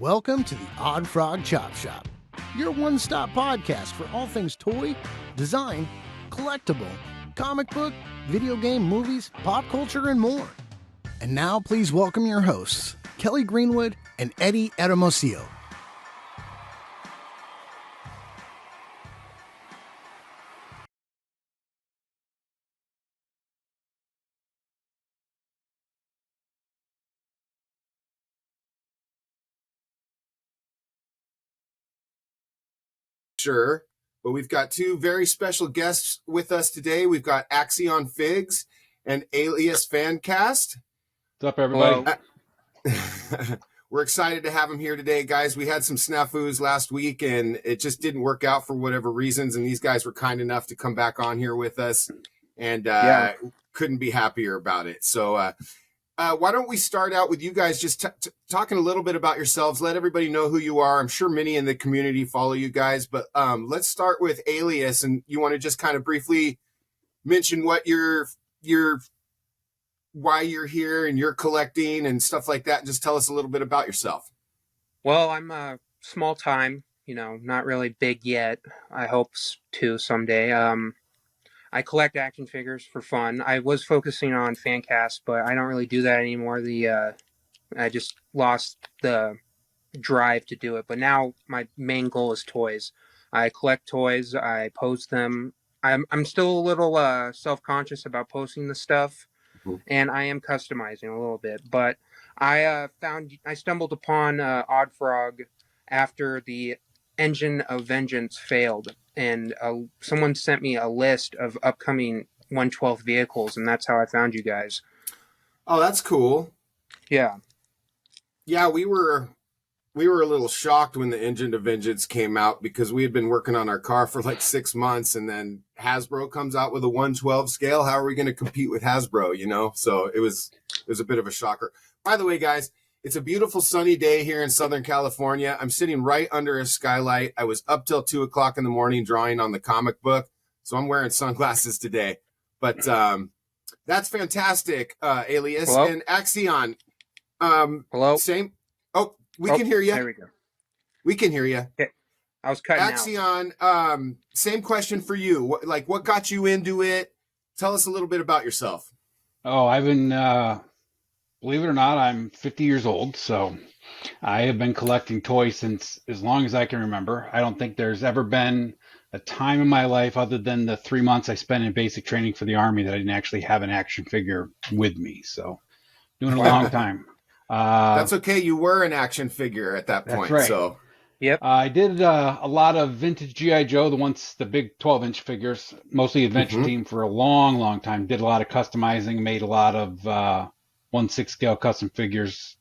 Welcome to the Oddfrog Chop Shop, your one-stop podcast for all things toy, design, collectible, comic book, video game, movies, pop culture, and more. And now please welcome your hosts, Kelly Greenwood and Eddie Hermosillo. Sure, but we've got two very special guests with us today. We've got Axion Figs and Alias Fancast. What's up, everybody? We're excited to have them here today, guys. We had some snafus last week, and it just didn't work out for whatever reasons, and these guys were kind enough to come back on here with us, and couldn't be happier about it. So why don't we start out with you guys just talking a little bit about yourselves. Let everybody know who you are. I'm sure many in the community follow you guys, but let's start with Alias. And you want to just kind of briefly mention what why you're here and you're collecting and stuff like that. Just tell us a little bit about yourself. Well, I'm small time, not really big yet. I hope to someday. I collect action figures for fun. I was focusing on Fancast, but I don't really do that anymore. I just lost the drive to do it. But now my main goal is toys. I collect toys. I post them. I'm still a little self-conscious about posting the stuff, and I am customizing a little bit. But I stumbled upon Oddfrog after the Engine of Vengeance failed, and someone sent me a list of upcoming 1/12 vehicles, and that's how I found you guys. Oh, that's cool. Yeah, we were a little shocked when the Engine of Vengeance came out because we had been working on our car for like 6 months, and then Hasbro comes out with a 1/12 scale. How are we going to compete with Hasbro? So it was a bit of a shocker. By the way, guys, it's a beautiful sunny day here in Southern California. I'm sitting right under a skylight. I was up till 2:00 in the morning drawing on the comic book, so I'm wearing sunglasses today. But that's fantastic, Alias. Hello? And Axion. hello. Same. Oh, we can hear you. There we go. We can hear you. Okay. I was cutting out. Axion, same question for you. What got you into it? Tell us a little bit about yourself. Oh, I've been, believe it or not, I'm 50 years old, so I have been collecting toys since as long as I can remember. I don't think there's ever been a time in my life other than the 3 months I spent in basic training for the Army that I didn't actually have an action figure with me. So doing it a long time. That's okay. You were an action figure at that point. That's right. So Yep. I did a lot of vintage G.I. Joe, the big 12-inch figures, mostly Adventure Team for a long, long time. Did a lot of customizing, made a lot of 1/6 scale custom figures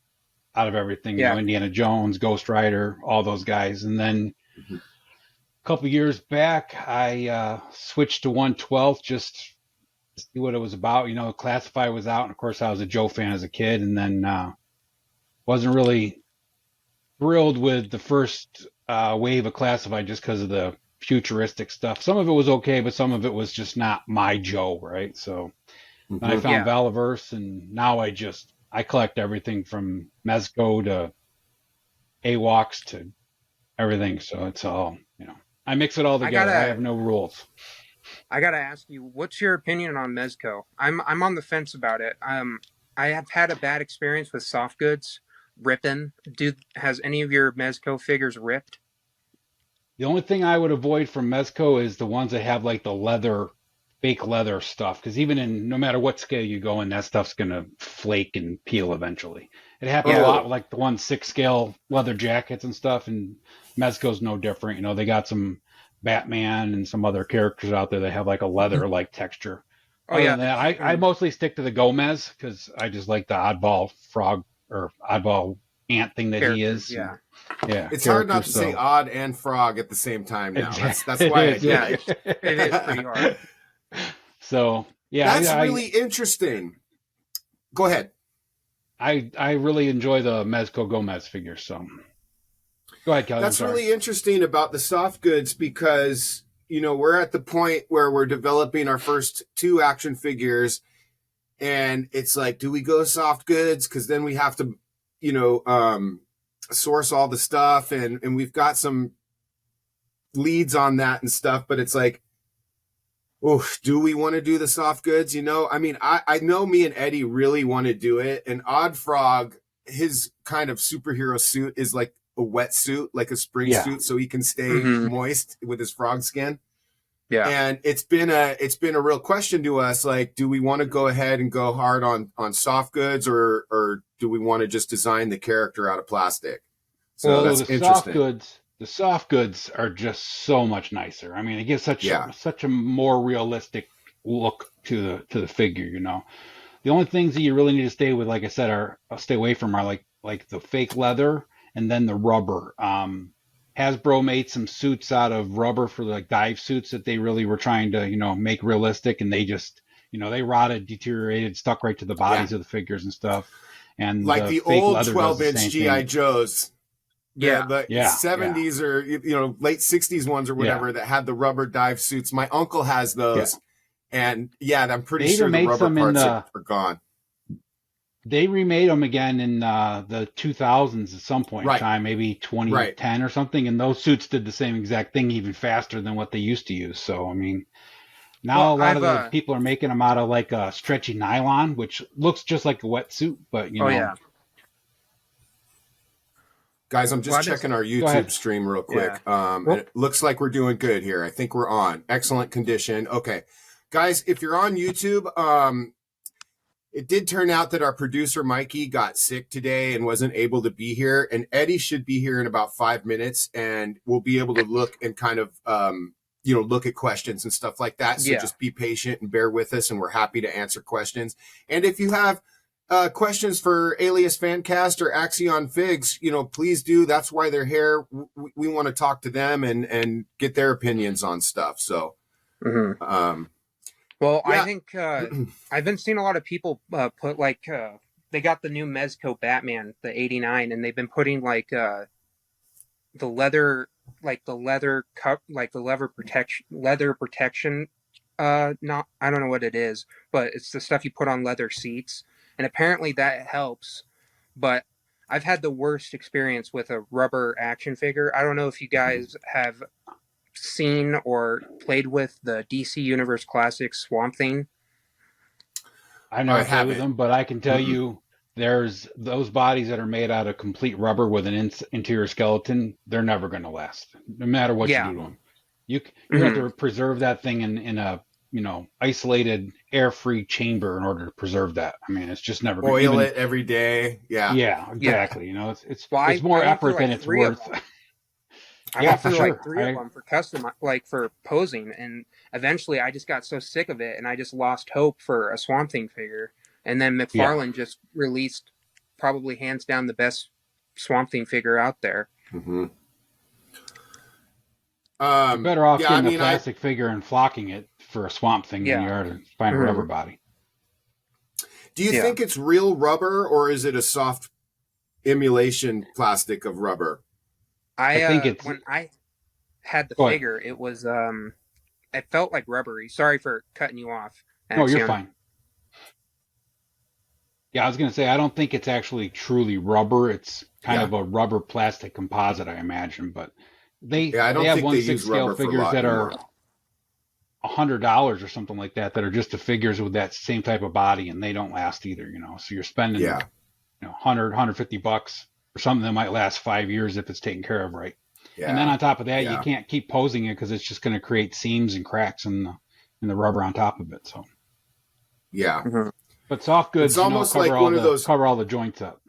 out of everything. Yeah. Indiana Jones, Ghost Rider, all those guys. And then a couple of years back, I switched to 1/12 just to see what it was about. Classify was out, and of course I was a Joe fan as a kid, and then wasn't really thrilled with the first wave of Classified just because of the futuristic stuff. Some of it was okay, but some of it was just not my Joe, right? So then I found Valaverse, and now I collect everything from Mezco to AWOCs to everything. So it's all, I mix it all together. I have no rules. I gotta ask you, what's your opinion on Mezco? I'm on the fence about it. I have had a bad experience with soft goods ripping. Has any of your Mezco figures ripped? The only thing I would avoid from Mezco is the ones that have like the fake leather stuff, because even no matter what scale you go in, that stuff's gonna flake and peel eventually. It happens a lot with like the 1/6 scale leather jackets and stuff, and Mezco's no different. They got some Batman and some other characters out there that have like a leather like texture. Other than that, I mostly stick to the Gomez because I just like the oddball frog or oddball ant thing that he is. Yeah. It's hard not to say odd and frog at the same time now. That's why it is pretty hard. So that's really interesting. Go ahead. I really enjoy the Mezco Gomez figures. So go ahead, Kelly. That's really interesting about the soft goods because we're at the point where we're developing our first 2 action figures, and it's like, do we go soft goods? Because then we have to source all the stuff, and we've got some leads on that and stuff, but it's like, oh, do we want to do the soft goods? You know, I mean, I know me and Eddie really want to do it. And Oddfrog, his kind of superhero suit is like a wetsuit, like a spring suit, so he can stay moist with his frog skin. Yeah. And it's been a real question to us, like, do we want to go ahead and go hard on soft goods, or do we want to just design the character out of plastic? So well, that's the interesting. The soft goods are just so much nicer. I mean, it gives such a more realistic look to the figure. You know, the only things that you really need to stay with, like I said, stay away from are like the fake leather and then the rubber. Hasbro made some suits out of rubber for like dive suits that they really were trying to, you know, make realistic, and they just, you know, they rotted, deteriorated, stuck right to the bodies of the figures and stuff. And like the fake old leather 12-inch GI Joes. The 70s or, you know, late 60s ones or whatever that had the rubber dive suits. My uncle has those. And I'm pretty sure the rubber parts are gone. They remade them again in the 2000s at some point in time, maybe 2010 or something. And those suits did the same exact thing, even faster than what they used to use. So, I mean, now a lot of the people are making them out of like a stretchy nylon, which looks just like a wetsuit, but, you know. Guys, I'm just checking our YouTube stream real quick. It looks like we're doing good here. I think we're on. Excellent condition. Okay. Guys, if you're on YouTube, it did turn out that our producer, Mikey, got sick today and wasn't able to be here. And Eddie should be here in about 5 minutes, and we'll be able to look and kind of, you know, look at questions and stuff like that. So just be patient and bear with us, and we're happy to answer questions. And if you have questions for Alias Fancast or Axion Figs, you know, please do. That's why they're here. We want to talk to them and get their opinions on stuff. So, well, I think I've been seeing a lot of people put like they got the new Mezco Batman, the '89, and they've been putting like the leather protection. Not, I don't know what it is, but it's the stuff you put on leather seats. And apparently that helps, but I've had the worst experience with a rubber action figure. I don't know if you guys have seen or played with the DC Universe Classic Swamp Thing. I've never played with them, but I can tell you there's those bodies that are made out of complete rubber with an interior skeleton. They're never going to last, no matter what you do to them. You have to preserve that thing in a, you know, isolated air-free chamber in order to preserve that. I mean, it's just never oil it every day. Yeah, exactly. You know, it's more effort than it's worth. I went through like three of them for custom, like for posing, and eventually I just got so sick of it, and I just lost hope for a Swamp Thing figure. And then McFarlane just released probably hands down the best Swamp Thing figure out there. You're better off getting a plastic figure and flocking it for a Swamp Thing than you are to find a rubber body. Do you think it's real rubber, or is it a soft emulation plastic of rubber? I think it's when I had the figure, it was it felt like rubbery. Sorry for cutting you off. No, you're fine. Yeah, I was gonna say I don't think it's actually truly rubber. It's kind of a rubber plastic composite, I imagine. But they have 1/6 scale figures that are $100 or something like that are just the figures with that same type of body, and they don't last either. You know, so you're spending you know, $150 for something that might last 5 years if it's taken care of right. And then on top of that, you can't keep posing it because it's just going to create seams and cracks in the rubber on top of it. So but soft goods, it's almost like one of those, cover all the joints up.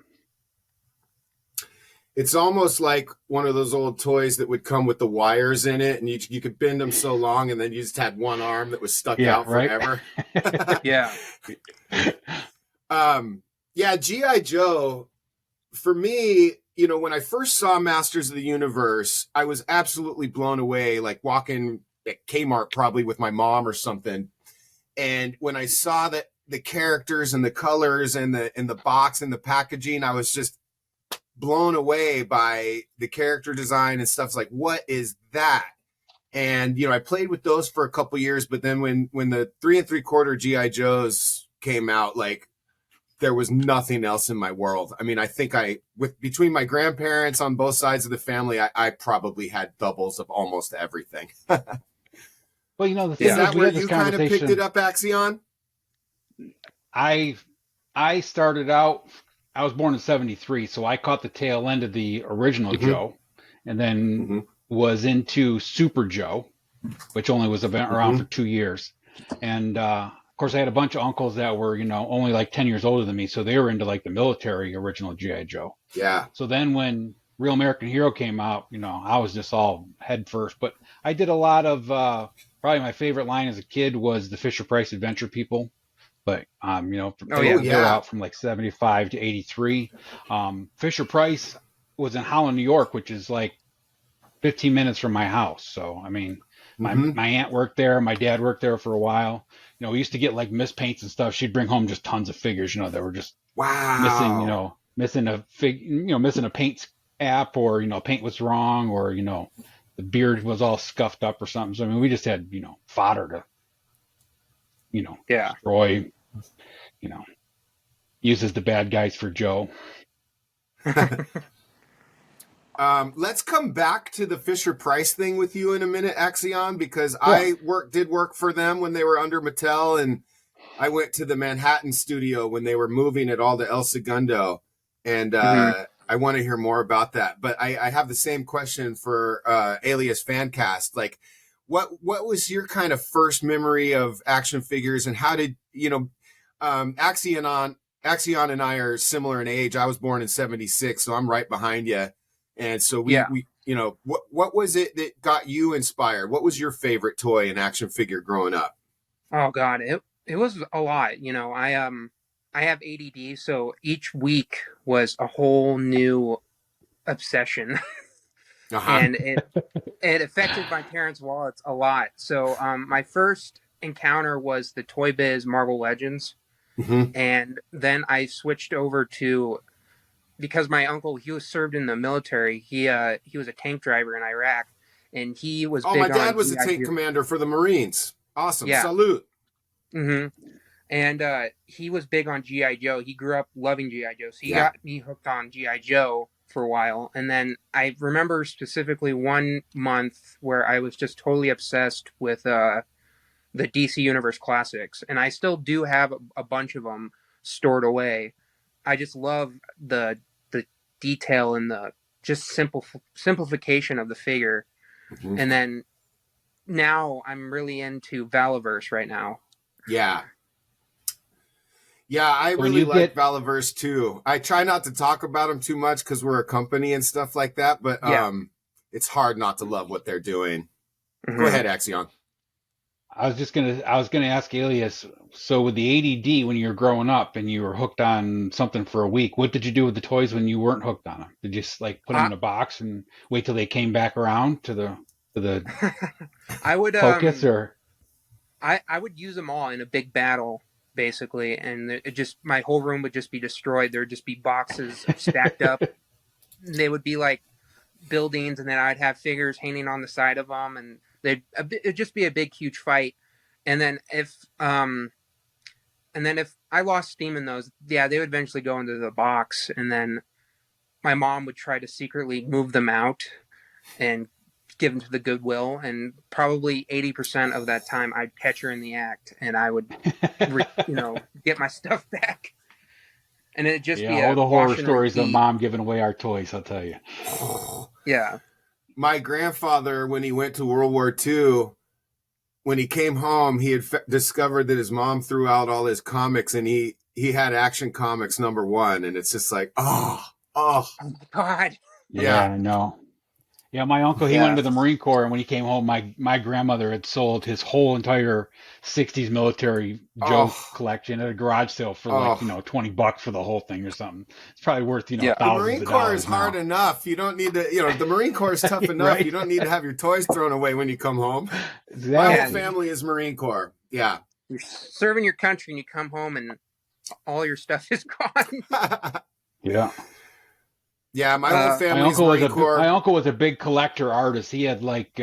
It's almost like one of those old toys that would come with the wires in it, and you could bend them so long, and then you just had one arm that was stuck out forever. G.I. Joe, for me, you know, when I first saw Masters of the Universe, I was absolutely blown away, like walking at Kmart probably with my mom or something. And when I saw that the characters and the colors and the box and the packaging, I was just blown away by the character design and stuff. Like, what is that? And, you know, I played with those for a couple years, but then when the 3 3/4 GI Joes came out, like, there was nothing else in my world. I mean, I think between my grandparents on both sides of the family, I probably had doubles of almost everything. Well, you know, the thing Is that we where had this you kind of picked it up, Axion? I started out, I was born in 73, so I caught the tail end of the original Joe, and then was into Super Joe, which only was around for 2 years. And of course, I had a bunch of uncles that were, you know, only like 10 years older than me, so they were into like the military original G.I. Joe. Yeah. So then when Real American Hero came out, you know, I was just all head first. But I did a lot of, probably my favorite line as a kid was the Fisher-Price Adventure People. But, you know, they were out from like 75 to 83. Fisher-Price was in Holland, New York, which is like 15 minutes from my house. So, I mean, my aunt worked there. My dad worked there for a while. You know, we used to get like mispaints and stuff. She'd bring home just tons of figures, you know, that were just missing, you know, missing a paint app, or, you know, paint was wrong, or, you know, the beard was all scuffed up or something. So, I mean, we just had, you know, fodder to, you know, destroy, you know, uses the bad guys for Joe. Let's come back to the Fisher-Price thing with you in a minute, Axion, because I did work for them when they were under Mattel, and I went to the Manhattan studio when they were moving it all to El Segundo, and I want to hear more about that. But I have the same question for Alias Fancast. Like, what was your kind of first memory of action figures, and how did, you know, Axion and I are similar in age. I was born in 76, so I'm right behind you. And so we you know, what was it that got you inspired? What was your favorite toy and action figure growing up? Oh God, it was a lot. You know, I have ADD, so each week was a whole new obsession, and it affected my parents' wallets a lot. So my first encounter was the Toy Biz Marvel Legends, and then I switched over to, because my uncle, he was served in the military. He was a tank driver in Iraq, and he was big on. My dad was a tank commander for the Marines. Awesome. Yeah. Salute. And he was big on G.I. Joe. He grew up loving G.I. Joe. So he got me hooked on G.I. Joe for a while. And then I remember specifically one month where I was just totally obsessed with the DC Universe Classics. And I still do have a bunch of them stored away. I just love the detail and the just simplification of the figure. And then now I'm really into Valaverse right now. Yeah, I really like Valaverse too. I try not to talk about them too much because we're a company and stuff like that, but it's hard not to love what they're doing. Go ahead, Axion. I was gonna ask Alias, so with the ADD, when you were growing up and you were hooked on something for a week, what did you do with the toys when you weren't hooked on them? Did you just like put them in a box and wait till they came back around to the I would focus, or I would use them all in a big battle, basically, and it just, my whole room would just be destroyed. There would just be boxes stacked up. They would be like buildings, and then I'd have figures hanging on the side of them, and it'd just be a big, huge fight. And then if I lost steam in those, they would eventually go into the box, and then my mom would try to secretly move them out and give them to the Goodwill, and probably 80% of that time I'd catch her in the act, and I would, get my stuff back. And it'd just be all the horror stories of Mom giving away our toys, I'll tell you. Yeah. My grandfather, when he went to World War II, when he came home, he had discovered that his mom threw out all his comics, and he had Action Comics #1, and it's just like, oh my God. Yeah, I know. Yeah, my uncle, he went into the Marine Corps, and when he came home, my grandmother had sold his whole entire 60s military Joe collection at a garage sale for $20 for the whole thing or something. It's probably worth, thousands of dollars. The Marine Corps is hard enough. You don't need to, the Marine Corps is tough enough. Right? You don't need to have your toys thrown away when you come home. Exactly. My whole family is Marine Corps. Yeah. You're serving your country and you come home and all your stuff is gone. Yeah. Yeah, my whole family's Marine Corps. My uncle was a big collector artist. He had like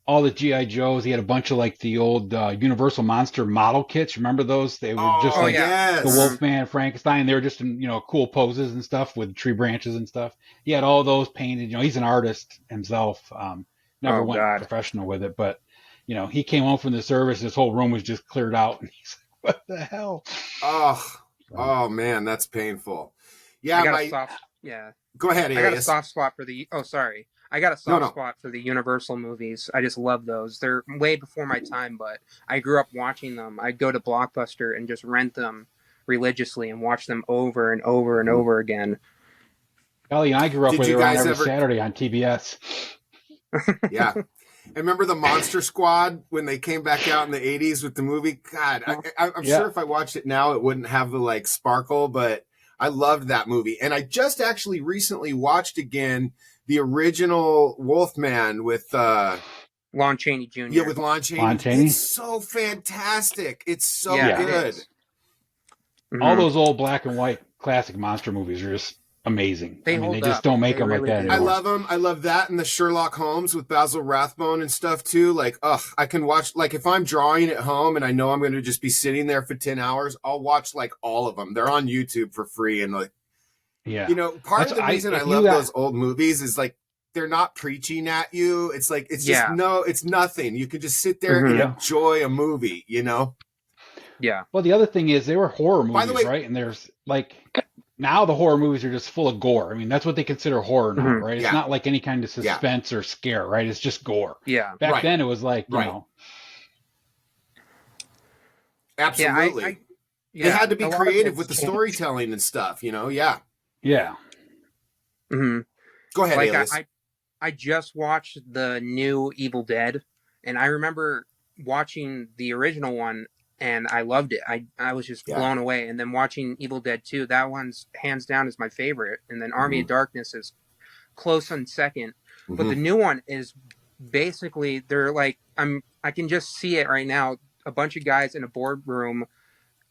all the GI Joes. He had a bunch of like the old Universal Monster model kits. Remember those? They were just Oh like yes. the Wolfman, Frankenstein. They were just in cool poses and stuff with tree branches and stuff. He had all those painted. He's an artist himself. Never went God. professional with it, but he came home from the service. His whole room was just cleared out, and he's like, "What the hell?" Oh man, that's painful. Yeah, I got a soft. Yeah. Go ahead, I got a Alias. soft spot for the. Oh, sorry. I got a soft spot for the Universal movies. I just love those. They're way before my time, but I grew up watching them. I'd go to Blockbuster and just rent them religiously and watch them over and over and over again. Ellie and I grew up Did where you they were on guys every ever- Saturday on TBS. Yeah. And remember the Monster Squad when they came back out in the 80s with the movie? God, I'm Yeah. sure if I watched it now, it wouldn't have the like sparkle, but I loved that movie. And I just actually recently watched again the original Wolfman with Lon Chaney Jr. Yeah, with Lon Chaney. Lon Chaney? It's so fantastic. It's so Yeah, it good. is. All Mhm. those old black and white classic monster movies are just amazing. They I mean, hold they just up. don't make They them really like that do. I anymore. love them. I love that and the Sherlock Holmes with Basil Rathbone and stuff too. Like, I can watch, like if I'm drawing at home and I know I'm going to just be sitting there for 10 hours, I'll watch like all of them. They're on YouTube for free. And like, Yeah. part of That's- the reason I if you love got- those old movies is like, they're not preaching at you. It's like, it's just, it's nothing. You can just sit there and Yeah. enjoy a movie, Yeah. Well, the other thing is they were horror movies, By the way- right? And there's like now the horror movies are just full of gore. I mean, that's what they consider horror now, Mhm. right? It's Yeah. not like any kind of suspense or scare, right? It's just gore. Yeah. Back Right. then, it was like Right. Absolutely. Yeah, They had to be a lot of creative it's with the changed. storytelling and stuff, Yeah. yeah. Mhm. Go ahead, Like Alias. I just watched the new Evil Dead, and I remember watching the original one, and I loved it. I was just blown away. And then watching Evil Dead 2, that one's hands down is my favorite. And then Army of Darkness is close on second. But the new one is basically they're like I can just see it right now. A bunch of guys in a boardroom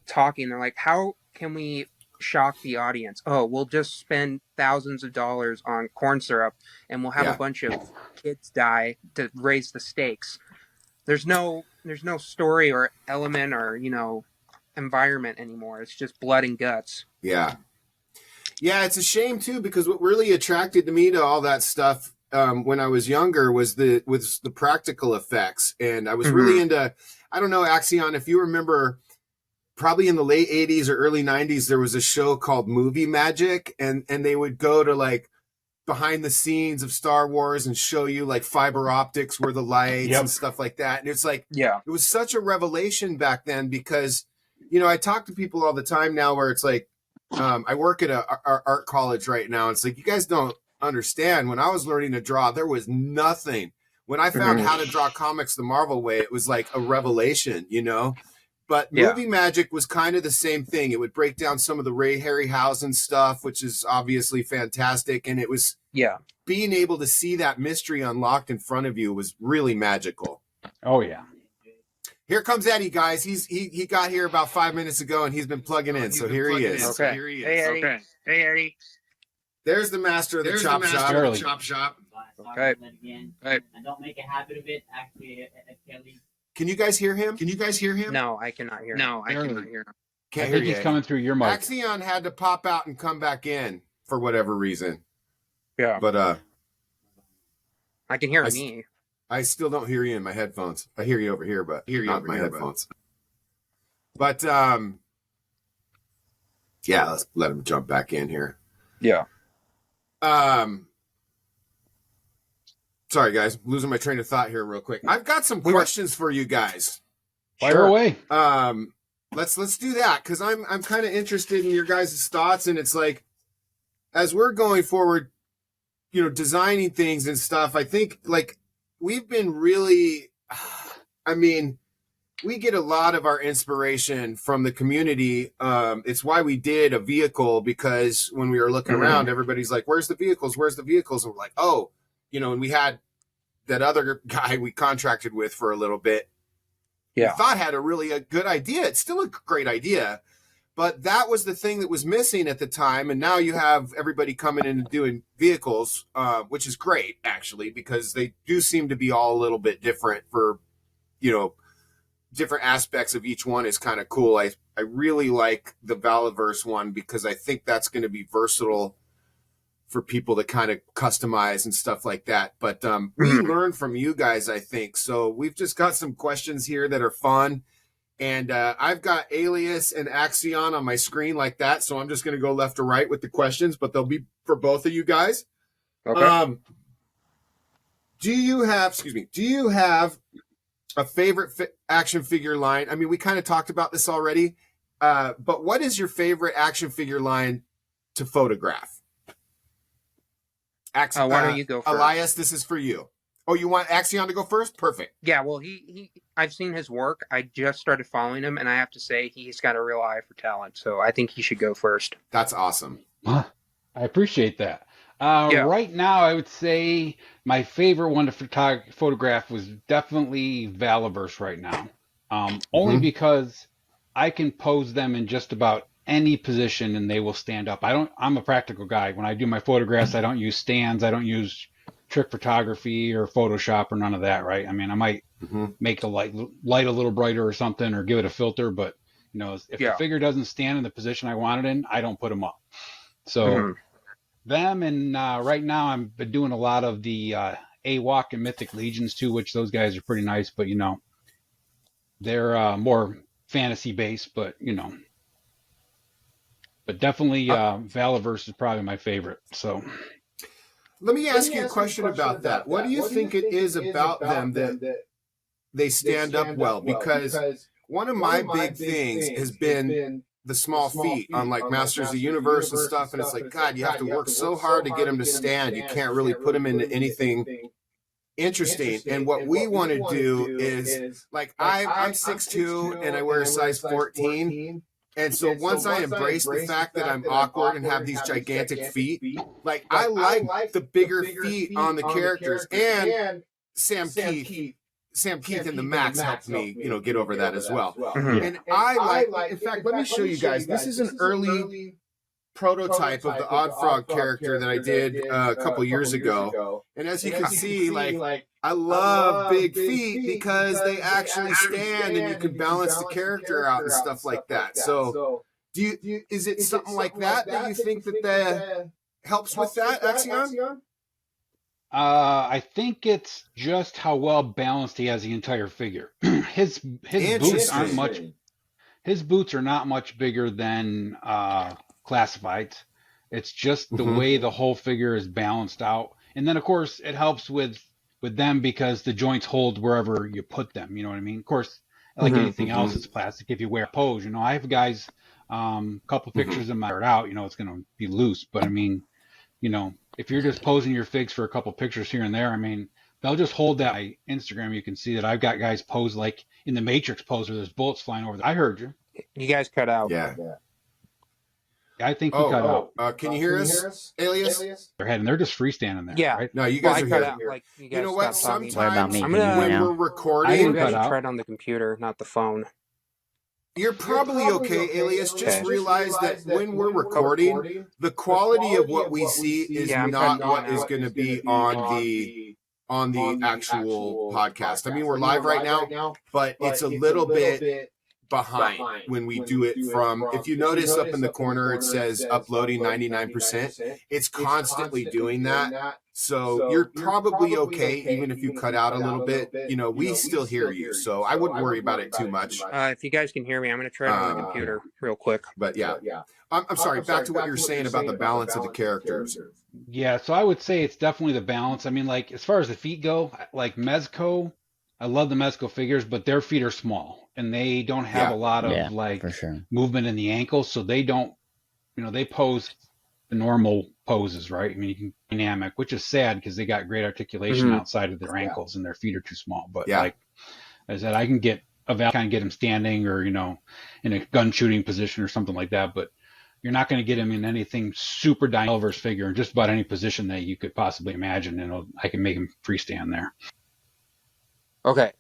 talking. They're like, how can we shock the audience? Oh, we'll just spend thousands of dollars on corn syrup and we'll have a bunch of kids die to raise the stakes. There's no story or element or environment anymore. It's just blood and guts. Yeah, it's a shame too, because what really attracted me to all that stuff when I was younger was the practical effects, and I was really into. I don't know, Axion, if you remember, probably in the late 80s or early 90s, there was a show called Movie Magic, and they would go to like behind the scenes of Star Wars and show you like fiber optics were the lights and stuff like that. And it's like, it was such a revelation back then because, I talk to people all the time now where it's like, I work at a art college right now. It's like, you guys don't understand. When I was learning to draw, there was nothing. When I found how to draw comics the Marvel way, it was like a revelation, But Movie Magic was kind of the same thing. It would break down some of the Ray Harryhausen stuff, which is obviously fantastic. And it was being able to see that mystery unlocked in front of you was really magical. Oh, yeah. Here comes Eddie, guys. He got here about 5 minutes ago, and he's been plugging in. So here he is. Okay. Hey, Eddie. There's the master of the chop shop. Okay. I don't make a habit of it. Actually, Kelly. Can you guys hear him? No, I cannot hear. No, I cannot hear. I Can't think hear he's you. coming through your mic. Axion had to pop out and come back in for whatever reason. Yeah. But I can hear me. I still don't hear you in my headphones. I hear you over here, but not in my headphones. But let's let him jump back in here. Yeah. Sorry guys, I'm losing my train of thought here real quick. I've got some questions for you guys. Fire away. Let's do that because I'm kind of interested in your guys' thoughts, and it's like as we're going forward, designing things and stuff. I think like we've been really, we get a lot of our inspiration from the community. It's why we did a vehicle, because when we were looking around, everybody's like, "Where's the vehicles? Where's the vehicles?" And we're like, "Oh." And we had that other guy we contracted with for a little bit. Yeah. We thought had a really good idea. It's still a great idea, But that was the thing that was missing at the time, and now you have everybody coming in and doing vehicles, which is great actually, because they do seem to be all a little bit different for, different aspects of each one is kind of cool. I really like the Valaverse one because I think that's going to be versatile for people to kind of customize and stuff like that. But we learn from you guys, I think. So we've just got some questions here that are fun. And I've got Alias and Axion on my screen like that. So I'm just going to go left to right with the questions, but they'll be for both of you guys. Okay. Do you have a favorite action figure line? I mean, we kind of talked about this already, but what is your favorite action figure line to photograph? Why don't you go first? Elias, this is for you. Oh, you want Axion to go first? Perfect. Yeah, well, I've seen his work. I just started following him, and I have to say he's got a real eye for talent. So I think he should go first. That's awesome. I appreciate that. Right now, I would say my favorite one to photograph was definitely Valaverse right now. Only because I can pose them in just about any position and they will stand up. I'm a practical guy. When I do my photographs, I don't use stands. I don't use trick photography or Photoshop or none of that, right? I mean, I might make the light a little brighter or something or give it a filter, but if the figure doesn't stand in the position I want it in, I don't put them up. So them, and right now I'm been doing a lot of the AWOC and Mythic Legions too, which those guys are pretty nice, but they're more fantasy based, but but definitely Valaverse is probably my favorite. So let me ask you a question about that. What do you think it is about them that they stand up well? Because one of my big things has been the small feet on like Masters of the Universe and stuff, and it's like, God, you have to work so hard to get them to stand. You can't really put them into anything interesting. And what we want to do is, like, I'm 6'2" and I wear a size 14. And so once I embrace the fact that I'm awkward and have these gigantic feet, like I like the bigger feet on the characters. And Sam Keith and the Max helped me, get over that as well. And I like, in fact, let me show you guys. This is an early prototype of the Oddfrog character that I did a couple years ago. And as you can see, like, I love big feet because they actually stand and you can balance the character out and stuff like that. So is it something like that you think that helps with that, Axion? I think it's just how well balanced he has the entire figure. His boots aren't much. His boots are not much bigger than Classifieds. It's just the way the whole figure is balanced out, and then of course it helps with them because the joints hold wherever you put them. You know what I mean? Of course, like anything else, it's plastic. If you wear a pose, I have guys, couple pictures of them are out. It's going to be loose, but I mean, if you're just posing your figs for a couple pictures here and there, I mean, they'll just hold that. On Instagram, you can see that I've got guys pose like in the Matrix pose where there's bullets flying over. I heard you. You guys cut out. Yeah. I think he cut out. Can you hear us, Alias? Their head, and they're just freestanding there. Yeah. Right? No, you guys are cut here. out. Like, you guys what? talking. Sometimes What when we're recording, I didn't You cut guys out. try it on the computer, not the phone. you're probably okay, Alias. Just realize that when we're recording, the quality of what we see is not what is going to be on the actual podcast. I mean, we're live right now, but it's a little bit behind when we do it from, if you notice up in the corner, it says uploading 99%. It's constantly doing that. So you're probably okay, even if you cut out a little bit. We still hear you, so I wouldn't worry about it too much. If you guys can hear me, I'm going to try it on the computer real quick. But yeah. I'm sorry, back to what you were saying about the balance of the characters. Yeah, so I would say it's definitely the balance. I mean, like, as far as the feet go, like Mezco, I love the Mezco figures, but their feet are small and they don't have a lot of for sure. movement in the ankles. So they don't, they pose the normal poses, right? I mean, you can dynamic, which is sad because they got great articulation outside of their ankles and their feet are too small. But like I said, I can get a kind get him standing or, in a gun shooting position or something like that. But you're not going to get him in anything super dynamic figure in just about any position that you could possibly imagine. And I can make him freestand there. Okay.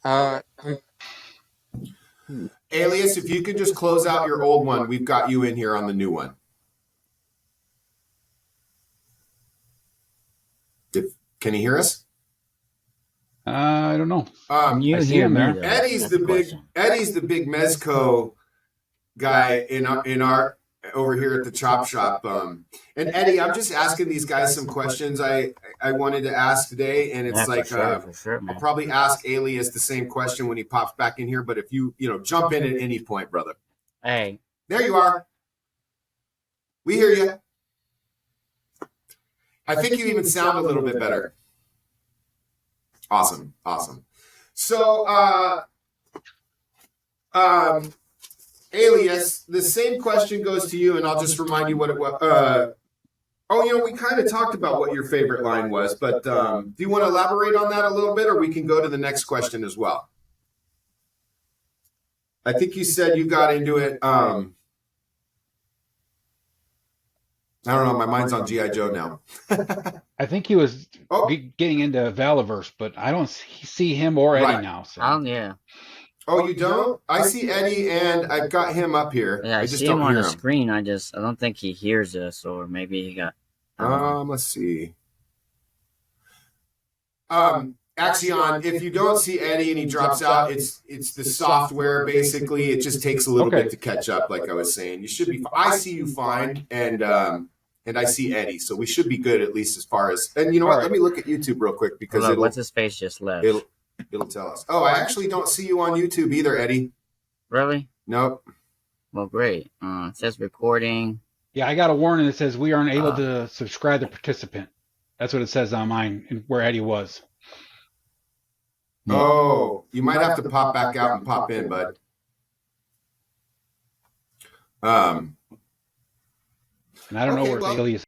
Alias, if you could just close out your old one, we've got you in here on the new one. Can you hear us? I don't know. You I see hear him me, there. though. Eddie's That's the the big question. Eddie's the big Mezco guy in our over here at the chop shop. And Eddie, I'm just asking these guys some questions I wanted to ask today, and it's Yeah, like for sure, I'll man. probably ask Alias the same question when he pops back in here. But if you jump in at any point, brother. Hey, There you are. We hear you. I think you even sound a little bit better. Awesome. So, Alias, the same question goes to you, and I'll just remind you what it was. We kind of talked about what your favorite line was, but do you want to elaborate on that a little bit, or we can go to the next question as well? I think you said you got into it. I don't know. My mind's on G.I. Joe now. I think he was Oh. getting into Valaverse, but I don't see him or Eddie Right. now. So. yeah. Oh, you don't? I see Eddie, and I've got him up here. Yeah, I just see don't him on hear the him. screen. I don't think he hears us, or maybe he got. Let's see. Axion, if you don't see Eddie and he drops out, it's the software basically. It just takes a little bit to catch up, like I was saying. You should be. I see you fine, and I see Eddie, so we should be good at least as far as. And you know what? Let me look at YouTube real quick because Look, what's his face just left? It'll tell us. Oh, I actually don't see you on YouTube either, Eddie. Really? Nope. Well, great. It says recording. Yeah, I got a warning that says we aren't able to subscribe the participant. That's what it says on mine, and where Eddie was. Oh, you might have to pop back out and pop in, bud. And I don't know Okay, where well- Alias.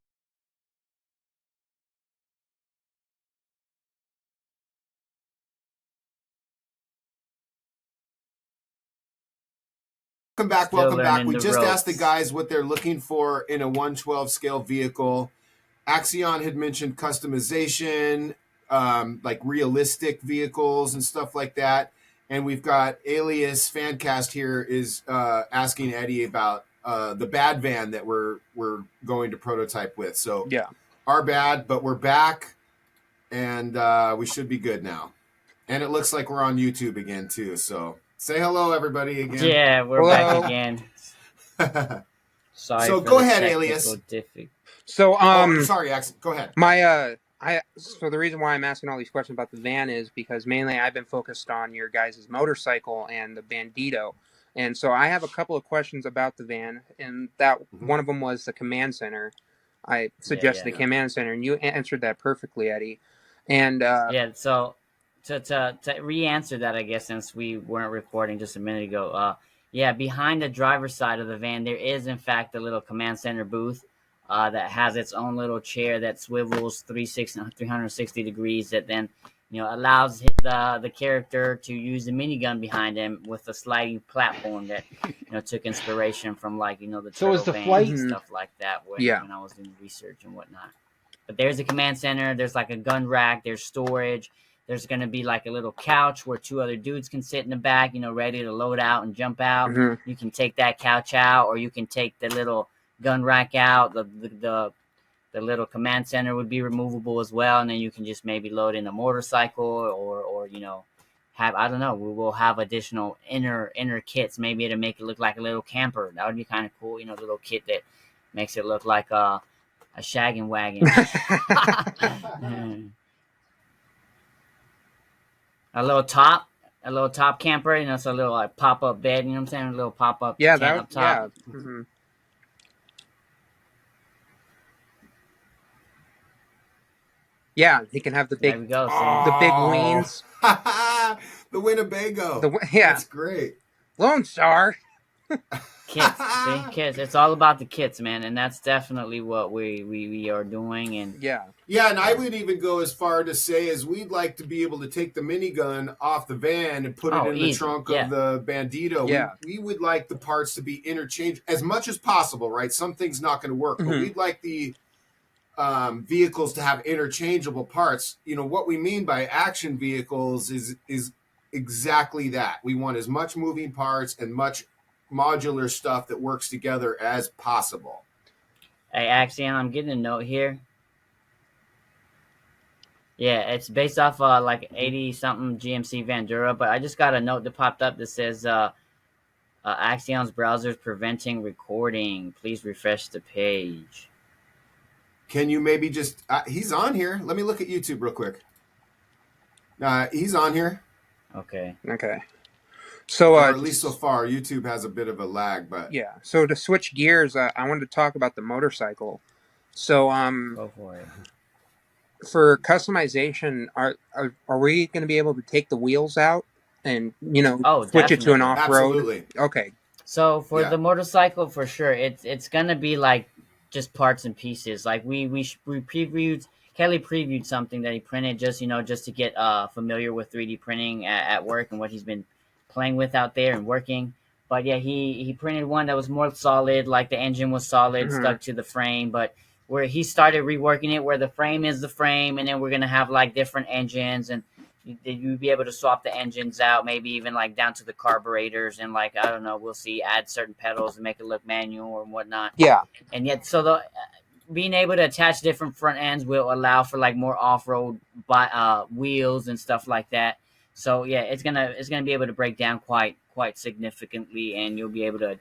Welcome back. learning We the just ropes. asked the guys what they're looking for in a 112 scale vehicle. Axion had mentioned customization, like realistic vehicles and stuff like that. And we've got Alias Fancast here is asking Eddie about the bad van that we're going to prototype with. So Yeah. our bad, but we're back, and we should be good now. And it looks like we're on YouTube again too. So say hello, everybody, again. Yeah, we're Hello. back again. Sorry So for go the ahead, technical Alias. So Sorry, Axel. Go ahead. So the reason why I'm asking all these questions about the van is because mainly I've been focused on your guys' motorcycle and the Bandito. And so I have a couple of questions about the van, and that one of them was the command center. I suggested the command center, and you answered that perfectly, Eddie. And Yeah, so to re-answer that, I guess, since we weren't recording just a minute ago, behind the driver's side of the van, there is, in fact, a little command center booth that has its own little chair that swivels 360 degrees that then, allows the character to use the minigun behind him with a sliding platform that, took inspiration from, like, the So is turtle the van flight- and stuff like that when I was doing research and whatnot. But there's a command center. There's like a gun rack. There's storage. There's going to be like a little couch where two other dudes can sit in the back, ready to load out and jump out. You can take that couch out, or you can take the little gun rack out. The little command center would be removable as well, and then you can just maybe load in a motorcycle or have, I don't know, we will have additional inner kits. Maybe to make it look like a little camper. That would be kind of cool. A little kit that makes it look like a shaggin' wagon. A little top camper, so a little like pop up bed, you know what I'm saying? A little pop up tent up top. Yeah. Mm-hmm. Yeah, he can have the There big we go. the big wings. The Winnebago. Yeah. That's great. Lone Star. Kits, see, kits. It's all about the kits, man, and that's definitely what we are doing. And Yeah, and I would even go as far to say as we'd like to be able to take the minigun off the van and put it in the trunk of the Bandito. Yeah. We would like the parts to be interchangeable as much as possible, right? Some things not going to work, but we'd like the vehicles to have interchangeable parts. What we mean by action vehicles is exactly that. We want as much moving parts and much modular stuff that works together as possible. Hey, Axiom, I'm getting a note here. Yeah, it's based off like 80 something GMC Vandura, but I just got a note that popped up that says Axiom's browser is preventing recording. Please refresh the page. Can you maybe just he's on here. Let me look at YouTube real quick. He's on here. Okay. So, or at least so far, YouTube has a bit of a lag, but yeah. So to switch gears, I wanted to talk about the motorcycle. So, Go for it. for customization, are we going to be able to take the wheels out and switch it to an definitely. off-road? Absolutely. Okay. So for Yeah. the motorcycle, for sure, it's gonna be like just parts and pieces. Like we previewed. Kelly previewed something that he printed just to get familiar with 3D printing at work and what he's been playing with out there and working. But yeah, he printed one that was more solid, like the engine was solid, stuck to the frame. But where he started reworking it, where the frame is the frame, and then we're gonna have like different engines, and you'd be able to swap the engines out, maybe even like down to the carburetors, and like I don't know, we'll see add certain pedals and make it look manual or whatnot. Yeah. And yet, so the being able to attach different front ends will allow for like more off-road wheels and stuff like that. So yeah, it's gonna be able to break down quite significantly, and you'll be able to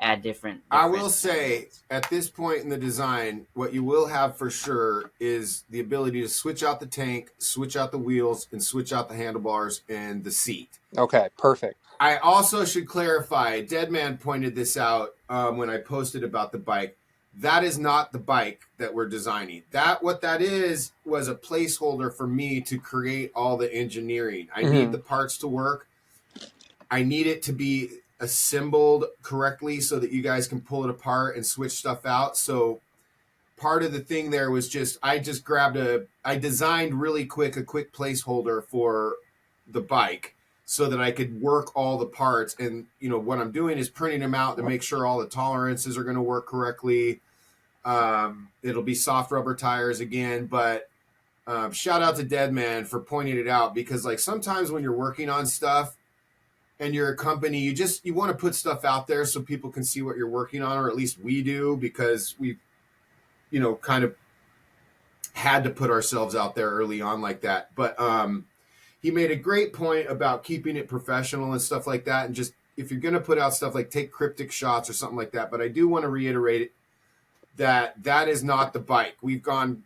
add different I will say engines. at this point in the design, what you will have for sure is the ability to switch out the tank, switch out the wheels, and switch out the handlebars and the seat. Okay, perfect. I also should clarify, Deadman pointed this out when I posted about the bike. That is not the bike that we're designing. What that is was a placeholder for me to create all the engineering. I need the parts to work. I need it to be assembled correctly so that you guys can pull it apart and switch stuff out. So part of the thing there was I designed really quick a quick placeholder for the bike so that I could work all the parts. And what I'm doing is printing them out to make sure all the tolerances are going to work correctly. It'll be soft rubber tires again, but shout out to Deadman for pointing it out, because like sometimes when you're working on stuff and you're a company, you want to put stuff out there so people can see what you're working on, or at least we do, because we kind of had to put ourselves out there early on like that. But he made a great point about keeping it professional and stuff like that, and just if you're going to put out stuff, like take cryptic shots or something like that. But I do want to reiterate that is not the bike. We've gone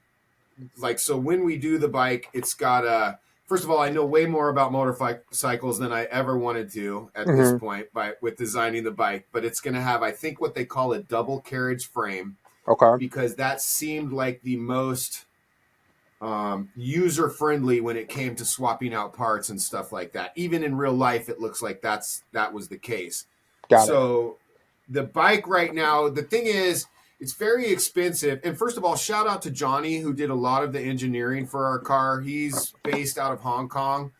so when we do the bike, it's got first of all, I know way more about motorcycles than I ever wanted to at this point with designing the bike, but it's going to have, I think, what they call a double carriage frame. Okay. Because that seemed like the most user-friendly when it came to swapping out parts and stuff like that. Even in real life, it looks like that was the case. Got it. The bike right now, the thing is, it's very expensive. And first of all, shout out to Johnny, who did a lot of the engineering for our car. He's based out of Hong Kong,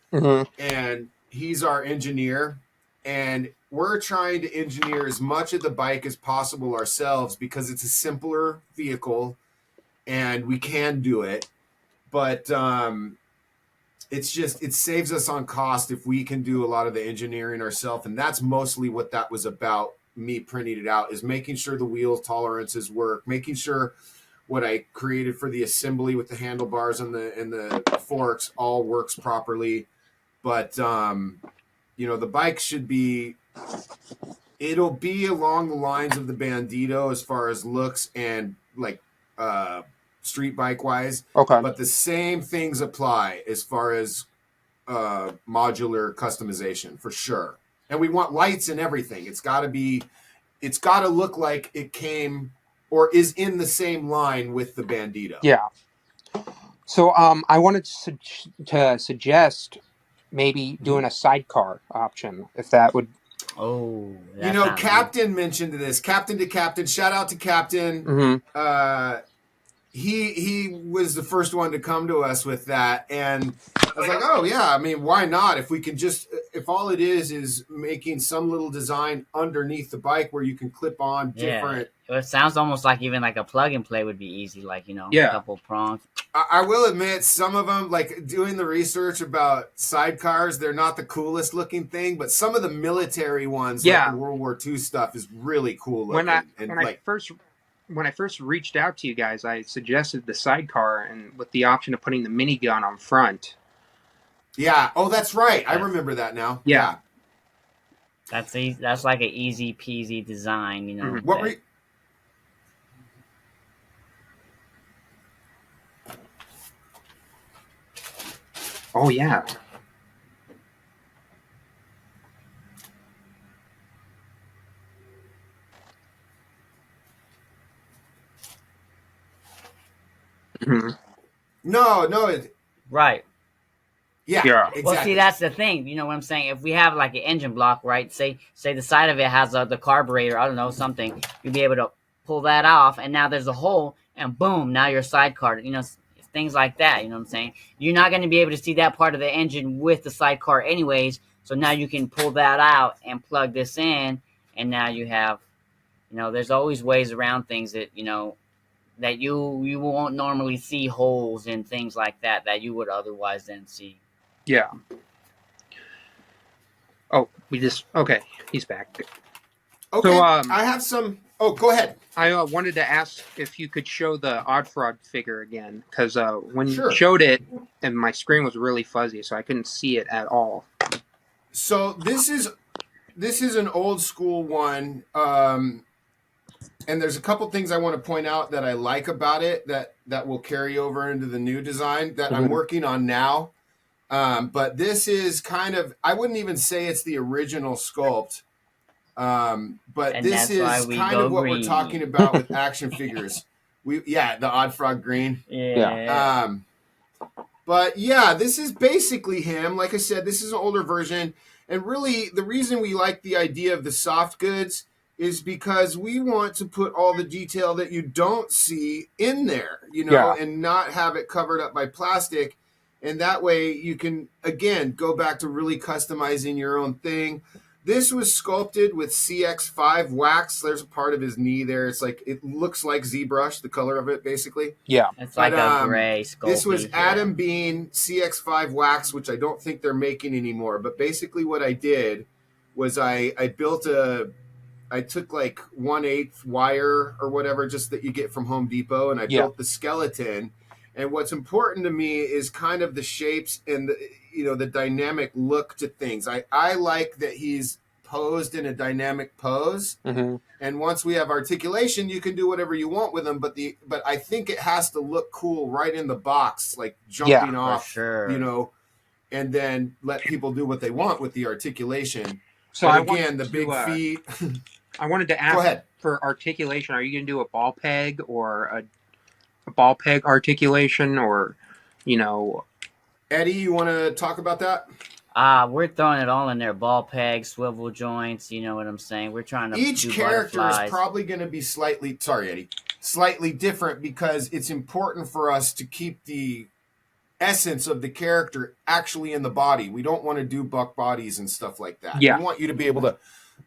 and he's our engineer. And we're trying to engineer as much of the bike as possible ourselves because it's a simpler vehicle and we can do it. But it saves us on cost if we can do a lot of the engineering ourselves. And that's mostly what that was about. Me printing it out is making sure the wheel tolerances work, making sure what I created for the assembly with the handlebars and the forks all works properly. But the bike it'll be along the lines of the Bandito as far as looks and like street bike wise. Okay. But the same things apply as far as modular customization for sure. And we want lights and everything. It's got to look like it came or is in the same line with the Bandito. Yeah. So I wanted to suggest maybe doing a sidecar option, if that would. Oh, Captain mentioned this. Captain to Captain. Shout out to Captain. he was the first one to come to us with that, and I was like, oh yeah, I mean, why not? If we can just, if all it is making some little design underneath the bike where you can clip on different. It sounds almost like even like a plug and play would be easy, like, you know, Yeah. a couple prongs. I will admit, some of them, like doing the research about sidecars, they're not the coolest looking thing, but some of the military ones, like the World War II stuff, is really cool looking. When I first reached out to you guys, I suggested the sidecar and with the option of putting the minigun on front. Yeah. Oh, that's right. I remember that now. Yeah. That's like an easy peasy design, you know. Mm-hmm. What were you? Oh yeah. Mm-hmm. No. Right. Yeah. Exactly. Well, see, that's the thing. You know what I'm saying? If we have like an engine block, right? Say the side of it has the carburetor. I don't know, something. You'll be able to pull that off, and now there's a hole, and boom, now your sidecar. You know, things like that. You know what I'm saying? You're not going to be able to see that part of the engine with the sidecar, anyways. So now you can pull that out and plug this in, and now you have. You know, there's always ways around things that that you won't normally see holes and things like that you would otherwise then see. Yeah. Oh, okay. He's back. Okay. So, I have some. Oh, go ahead. I wanted to ask if you could show the Oddfrog figure again, because when Sure. you showed it, and my screen was really fuzzy, so I couldn't see it at all. So this is an old school one, and there's a couple things I want to point out that I like about it that will carry over into the new design that I'm working on now. But this is kind of, I wouldn't even say it's the original sculpt. But And this is kind of what we're talking about with action figures. The Oddfrog green. Yeah. But yeah, this is basically him. Like I said, this is an older version. And really, the reason we like the idea of the soft goods is because we want to put all the detail that you don't see in there, and not have it covered up by plastic. And that way you can, again, go back to really customizing your own thing. This was sculpted with CX5 wax. There's a part of his knee there. It's like, it looks like ZBrush, the color of it, basically. Yeah. It's like a gray sculpting. This was Adam Bean CX5 wax, which I don't think they're making anymore. But basically what I did was I took like 1/8 wire or whatever, just that you get from Home Depot, and I built the skeleton. And what's important to me is kind of the shapes and the dynamic look to things. I like that he's posed in a dynamic pose. Mm-hmm. And once we have articulation, you can do whatever you want with them. But I think it has to look cool right in the box, like jumping off, sure. And then let people do what they want with the articulation. So the big feet. I wanted to ask, Go ahead. For articulation, are you going to do a ball peg or a ball peg articulation, or, Eddie, you want to talk about that? We're throwing it all in there. Ball pegs, swivel joints, you know what I'm saying? We're trying to Each do character butterflies. is probably going to be slightly different, because it's important for us to keep the essence of the character actually in the body. We don't want to do buck bodies and stuff like that. Yeah. We want you to be able to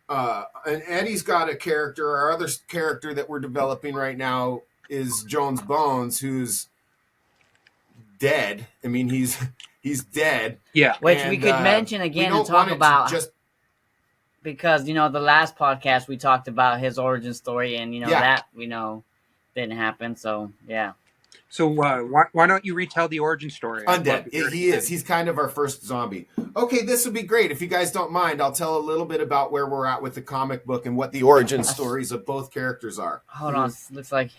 and Eddie's got a character. Our other character that we're developing right now is Jones Bones, who's dead. I mean, he's dead. Yeah. Which we could mention again and talk about, because the last podcast we talked about his origin story, and that didn't happen. So yeah. So why don't you retell the origin story? Undead. He is. He's kind of our first zombie. Okay, this would be great. If you guys don't mind, I'll tell a little bit about where we're at with the comic book and what the origin stories of both characters are. Hold on. Looks like...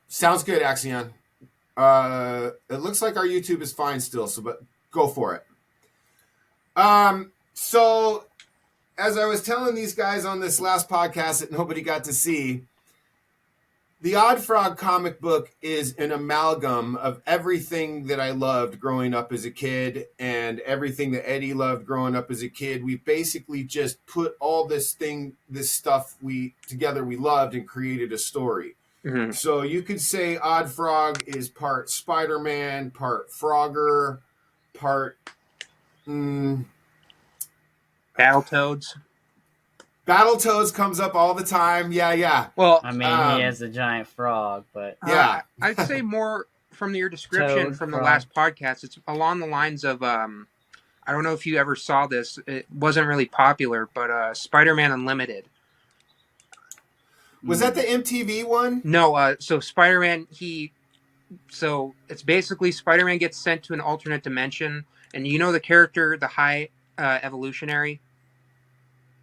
Sounds good, Axion. It looks like our YouTube is fine still, but go for it. So, as I was telling these guys on this last podcast that nobody got to see, The Oddfrog comic book is an amalgam of everything that I loved growing up as a kid and everything that Eddie loved growing up as a kid. We basically just put all this stuff we loved and created a story. Mm-hmm. So you could say Oddfrog is part Spider-Man, part Frogger, part Battletoads. Battletoads comes up all the time. Yeah. Well, I mean, he has a giant frog, but yeah, I'd say more from your description Toad, from frog. the last podcast. It's along the lines of I don't know if you ever saw this. It wasn't really popular, but Spider-Man Unlimited. Was that the MTV one? No, so Spider-Man, so it's basically Spider-Man gets sent to an alternate dimension, and you know the character, the High Evolutionary?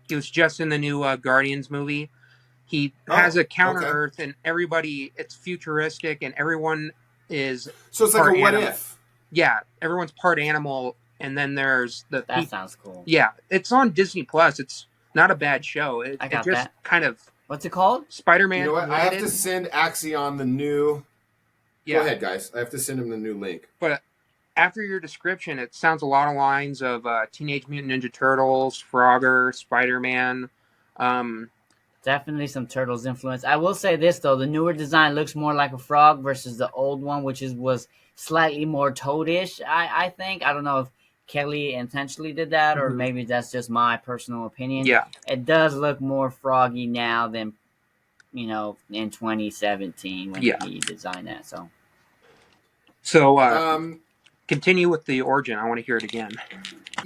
He was just in the new Guardians movie. He has a counter-Earth, and everybody, it's futuristic, and everyone is So it's like part a what animal. if? Yeah, everyone's part animal, and then there's the... that sounds cool. Yeah, it's on Disney+. It's not a bad show. I got it just that. kind of... What's it called? Spider-Man You know what? I Unlimited. have to send Axion the new... Yeah. Go ahead, guys. I have to send him the new link. But after your description, it sounds a lot of lines of Teenage Mutant Ninja Turtles, Frogger, Spider-Man. Definitely some Turtles influence. I will say this though: the newer design looks more like a frog versus the old one, which was slightly more toadish. I think. I don't know if Kelly intentionally did that, or maybe that's just my personal opinion. Yeah, it does look more froggy now than in 2017 when he designed that. So continue with the origin. I want to hear it again.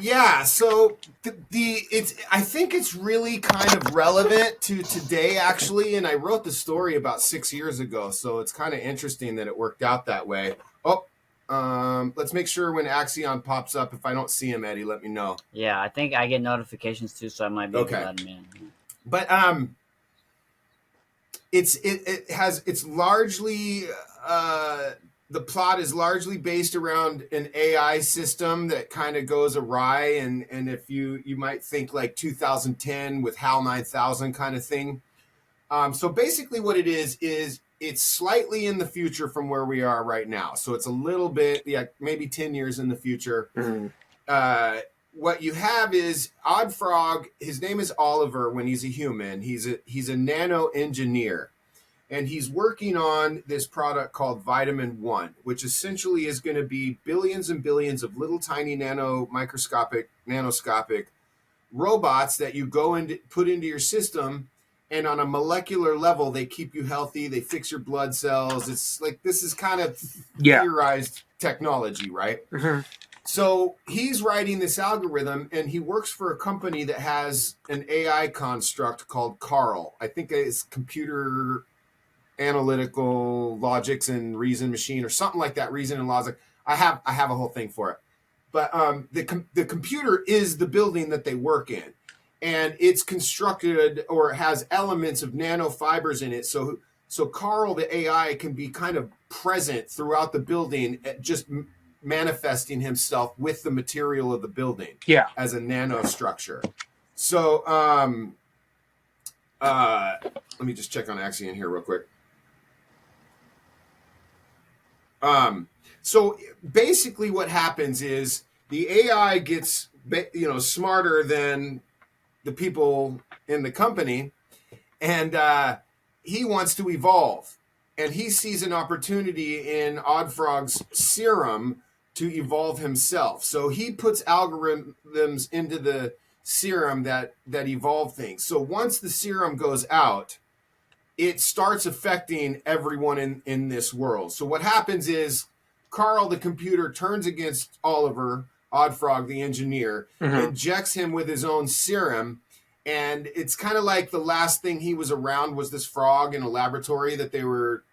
Yeah, so I think it's really kind of relevant to today, actually. And I wrote the story about 6 years ago, so it's kind of interesting that it worked out that way. Oh, let's make sure when Axion pops up, if I don't see him, Eddie, let me know. Yeah, I think I get notifications too, so I might be able to let him in. But it's largely the plot is largely based around an AI system that kind of goes awry, and if you might think like 2010 with HAL 9000 kind of thing. So basically what it is it's slightly in the future from where we are right now. So it's a little bit, maybe 10 years in the future. Mm-hmm. What you have is Oddfrog. His name is Oliver when he's a human. He's a nano engineer. And he's working on this product called Vitamin 1, which essentially is going to be billions and billions of little tiny nanoscopic robots that you go and put into your system. And on a molecular level, they keep you healthy. They fix your blood cells. It's like, this is kind of theorized technology, right? Mm-hmm. So he's writing this algorithm, and he works for a company that has an AI construct called Carl. I think it's computer analytical logics and reason machine or something like that. Reason and logic. I have a whole thing for it. But the computer is the building that they work in, and it's constructed or has elements of nanofibers in it. So Carl, the AI, can be kind of present throughout the building, just manifesting himself with the material of the building as a nanostructure. So let me just check on Axion here real quick. So basically what happens is the AI gets, smarter than the people in the company, and he wants to evolve, and he sees an opportunity in Oddfrog's serum to evolve himself. So he puts algorithms into the serum that evolve things. So once the serum goes out, it starts affecting everyone in this world. So what happens is Carl, the computer, turns against Oliver, Oddfrog, the engineer, injects him with his own serum. And it's kind of like the last thing he was around was this frog in a laboratory that they were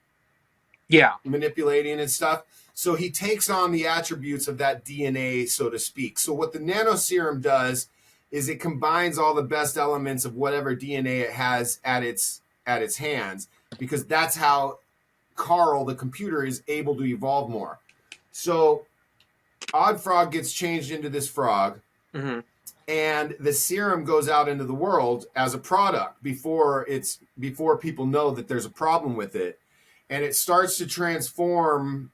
manipulating and stuff. So he takes on the attributes of that DNA, so to speak. So what the nano serum does is it combines all the best elements of whatever DNA it has at its hands, because that's how Carl, the computer, is able to evolve more. So Oddfrog gets changed into this frog, and the serum goes out into the world as a product before people know that there's a problem with it. and it starts to transform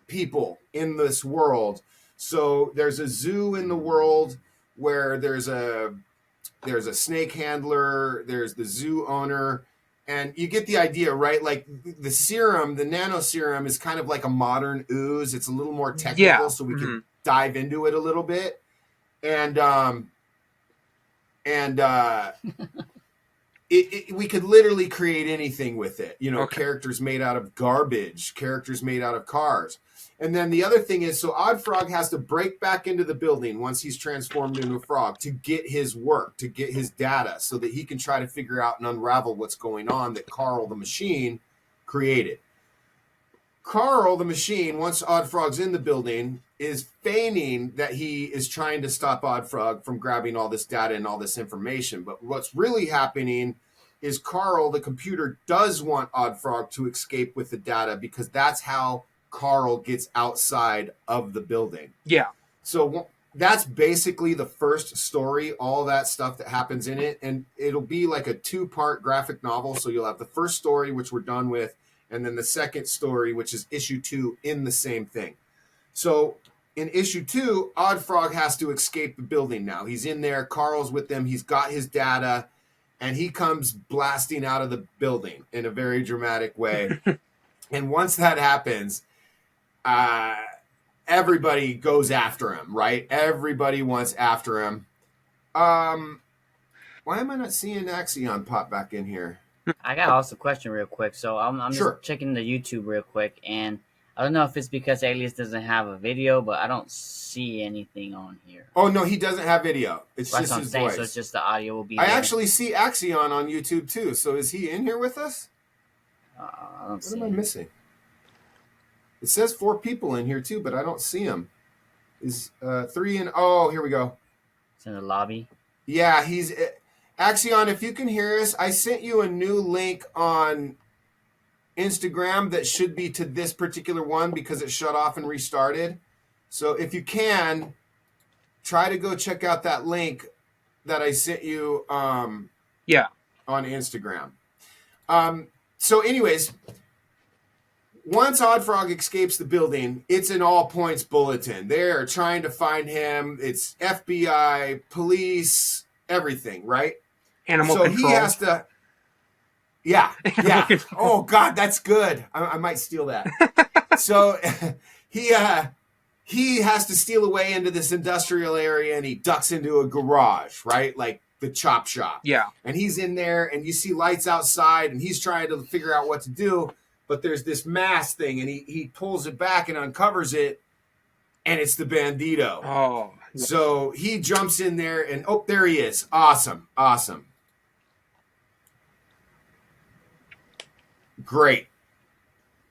people in this world. So there's a zoo in the world where there's a snake handler, there's the zoo owner, and you get the idea, right? Like the serum, the nano serum is kind of like a modern ooze. It's a little more technical, so we can dive into it a little bit. And we could literally create anything with it. You know, characters made out of garbage, characters made out of cars. And then the other thing is, so Oddfrog has to break back into the building once he's transformed into a frog to get his work, to get his data, so that he can try to figure out and unravel what's going on that Carl the machine created. Carl the machine, once Oddfrog's in the building, is feigning that he is trying to stop Oddfrog from grabbing all this data and all this information. But what's really happening is Carl, the computer, does want Oddfrog to escape with the data because that's how Carl gets outside of the building. Yeah. So that's basically the first story, all that stuff that happens in it. And it'll be like a 2-part graphic novel. So you'll have the first story, which we're done with, and then the second story, which is issue 2 in the same thing. So in issue 2, Oddfrog has to escape the building now. He's in there. Carl's with them. He's got his data, and he comes blasting out of the building in a very dramatic way. And once that happens, everybody goes after him, right? Everybody wants after him. Why am I not seeing Axion pop back in here? I got also a question real quick. So I'm just checking the YouTube real quick, and I don't know if it's because Alias doesn't have a video, but I don't see anything on here. Oh, no, he doesn't have video. It's That's just his voice. So it's just the audio will be I there. actually see Axion on YouTube, too. So is he in here with us? I don't see What am I missing? It says 4 people in here, too, but I don't see him. Is 3 in... Oh, here we go. It's in the lobby. Yeah, he's... Axion, if you can hear us, I sent you a new link on Instagram that should be to this particular one because it shut off and restarted. So if you can, try to go check out that link that I sent you on Instagram. So anyways, once Oddfrog escapes the building, it's an all-points bulletin. They're trying to find him. It's FBI, police, everything, right? Animal control. He has to... Yeah. Oh, God, that's good. I might steal that. So he has to steal away into this industrial area, and he ducks into a garage, right? Like the chop shop. Yeah. And he's in there, and you see lights outside, and he's trying to figure out what to do, but there's this mask thing, and he pulls it back and uncovers it, and it's the Bandito. Oh. So he jumps in there, and oh, there he is. Awesome. Great.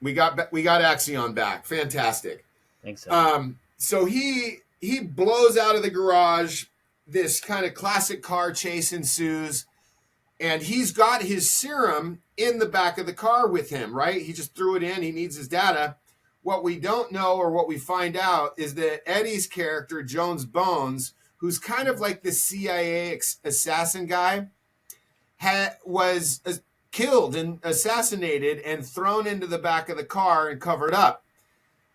We got Axion back. Fantastic. Think so. So he blows out of the garage. This kind of classic car chase ensues, and he's got his serum in the back of the car with him, right? He just threw it in. He needs his data. What we don't know, or what we find out, is that Eddie's character, Jones Bones, who's kind of like the CIA assassin guy, was killed and assassinated and thrown into the back of the car and covered up.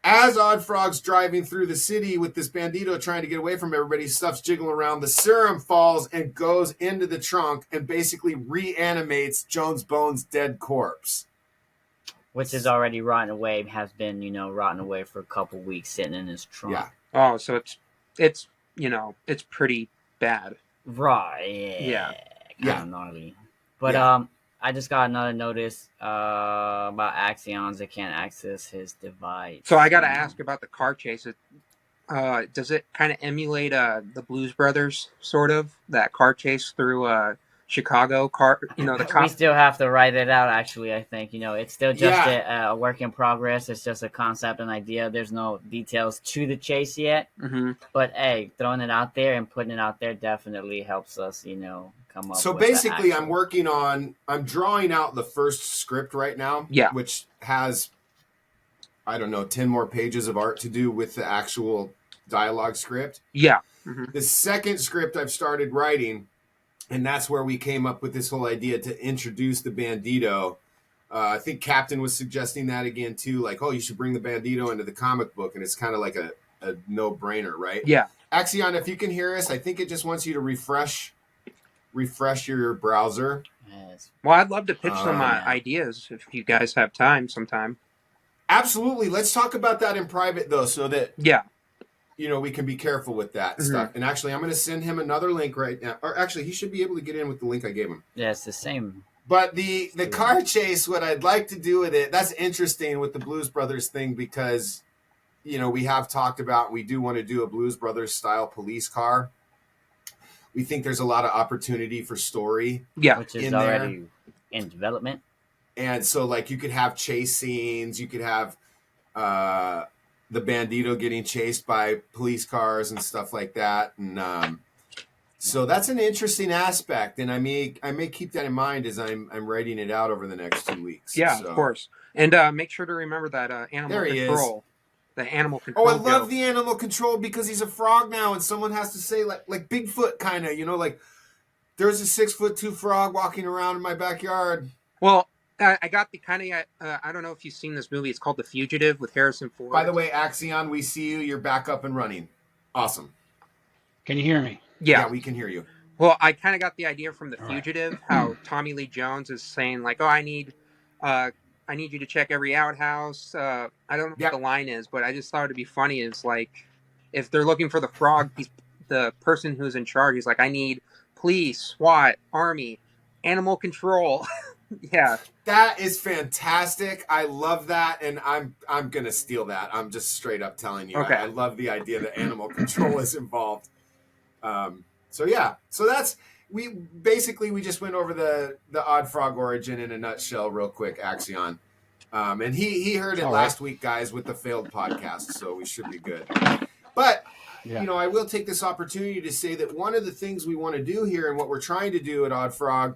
As Oddfrog's driving through the city with this Bandito trying to get away from everybody, stuff's jiggling around, the serum falls and goes into the trunk and basically reanimates Jones Bones' dead corpse. Which is already rotten away, has been, rotten away for a couple weeks sitting in his trunk. Yeah. Oh, so it's it's pretty bad. Right. Yeah. Kind of gnarly. But I just got another notice about Axions that can't access his device. So I got to ask about the car chase. Does it kind of emulate the Blues Brothers, sort of, that car chase through Chicago? The cop. We still have to write it out, actually, I think. It's still just a work in progress. It's just a concept and idea. There's no details to the chase yet. Mm-hmm. But, hey, throwing it out there and putting it out there definitely helps us, come up so with basically I'm drawing out the first script right now, which has, I don't know, 10 more pages of art to do with the actual dialogue script. Mm-hmm. The second script I've started writing, and that's where we came up with this whole idea to introduce the Bandito. I think Captain was suggesting that again too, like, oh, you should bring the Bandito into the comic book, and it's kind of like a no-brainer, right? Yeah. Axion, if you can hear us, I think it just wants you to refresh your browser. Yes. Well, I'd love to pitch some yeah. ideas if you guys have time sometime. Absolutely. Let's talk about that in private, though, so that Yeah. we can be careful with that stuff. And actually, I'm going to send him another link right now. Or actually, he should be able to get in with the link I gave him. Yeah, it's the same. But the car chase, what I'd like to do with it, that's interesting with the Blues Brothers thing because, we have talked about, we do want to do a Blues Brothers style police car. We think there's a lot of opportunity for story. Yeah. Which is already in development. And so, like, you could have chase scenes. You could have the Bandito getting chased by police cars and stuff like that. And so that's an interesting aspect. And I may keep that in mind as I'm writing it out over the next 2 weeks. Yeah, so. Of course. And make sure to remember that animal control. The animal control. Oh, I love the animal control because he's a frog now, and someone has to say like Bigfoot kind of, like there's a 6'2" frog walking around in my backyard. Well, I got the kind of I don't know if you've seen this movie. It's called The Fugitive with Harrison Ford. By the way, Axion, we see you. You're back up and running. Awesome. Can you hear me? Yeah, we can hear you. Well, I kind of got the idea from The Fugitive, how Tommy Lee Jones is saying like, "Oh, I need you to check every outhouse." I don't know what the line is, but I just thought it'd be funny. Is like, if they're looking for the frog, the person who's in charge is like, "I need police, SWAT, army, animal control." Yeah, that is fantastic. I love that, and I'm gonna steal that. I'm just straight up telling you. Okay. I love the idea that animal control is involved. So that's we just went over the Oddfrog origin in a nutshell real quick, Axion. And he heard it last week, guys, with the failed podcast, so we should be good. But I will take this opportunity to say that one of the things we want to do here and what we're trying to do at Oddfrog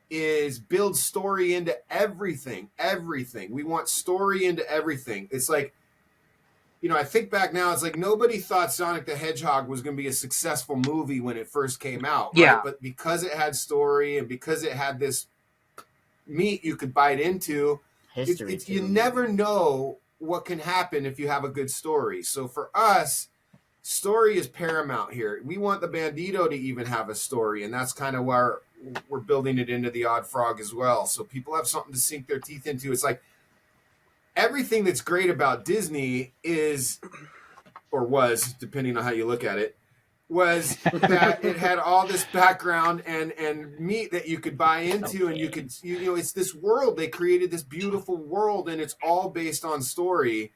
is build story into everything. We want story into everything. It's like, I think back now, it's like nobody thought Sonic the Hedgehog was going to be a successful movie when it first came out. Right? Yeah. But because it had story and because it had this meat you could bite into, you never know what can happen if you have a good story. So for us, story is paramount here. We want the Bandito to even have a story, and that's kind of where we're building it into the Oddfrog as well. So people have something to sink their teeth into. It's like everything that's great about Disney is, or was, depending on how you look at it, was that it had all this background and meat that you could buy into, and you could, it's this world. They created this beautiful world, and it's all based on story.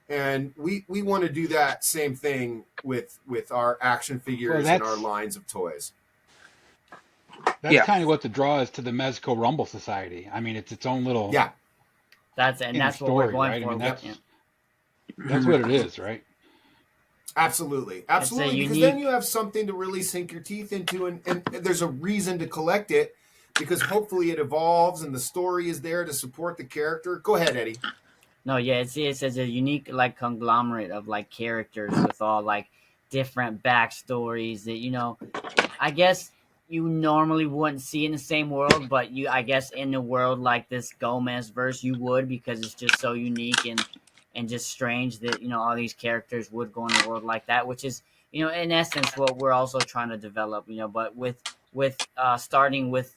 And we want to do that same thing with our action figures and our lines of toys. That's kind of what the draw is to the Mezco Rumble Society. I mean, it's its own little That's what story, we're going right? for. I mean, that's what it is, right? Absolutely. Because then you have something to really sink your teeth into, and there's a reason to collect it because hopefully it evolves and the story is there to support the character. Go ahead, Eddie. No, yeah, it's a unique conglomerate of characters with all different backstories that I guess you normally wouldn't see in the same world, but I guess in the world like this Gomez verse you would, because it's just so unique and just strange that all these characters would go in a world like that, which is in essence what we're also trying to develop. But with starting with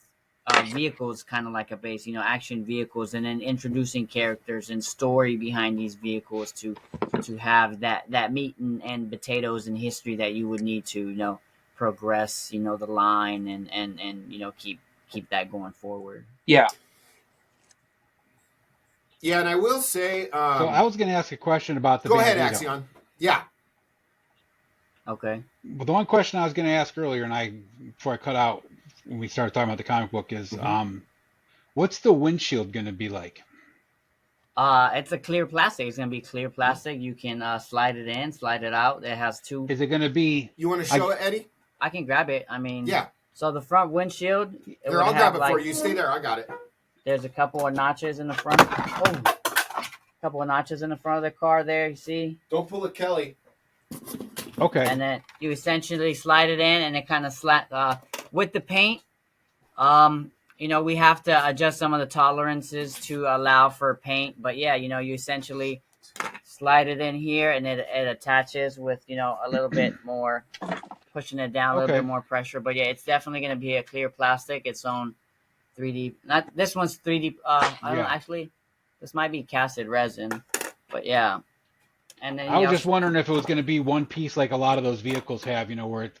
vehicles kind of like a base, action vehicles, and then introducing characters and story behind these vehicles to have that meat and potatoes and history that you would need to progress the line and keep that going forward. Yeah, and I will say so I was going to ask a question about the go Bandito. ahead, Axion. Okay. Well, the one question I was going to ask earlier, before I cut out when we started talking about the comic book, is what's the windshield going to be like? It's a clear plastic. It's going to be clear plastic. You can slide it in, slide it out. It has two. Is it going to be? You want to show it, Eddie? I can grab it. I mean, yeah. So the front windshield. Here, I'll grab it for you. Stay there. I got it. There's a couple of notches in the front. A couple of notches in the front of the car there. You see? Don't pull it, Kelly. Okay. And then you essentially slide it in, and it kind of with the paint. we have to adjust some of the tolerances to allow for paint. But yeah, you essentially slide it in here and it attaches with, a little bit more, pushing it down, a little bit more pressure. But yeah, it's definitely going to be a clear plastic, its own 3D. Not this one's 3D. I don't know, actually, this might be casted resin, but yeah. And then I was just wondering if it was going to be one piece like a lot of those vehicles have, where it's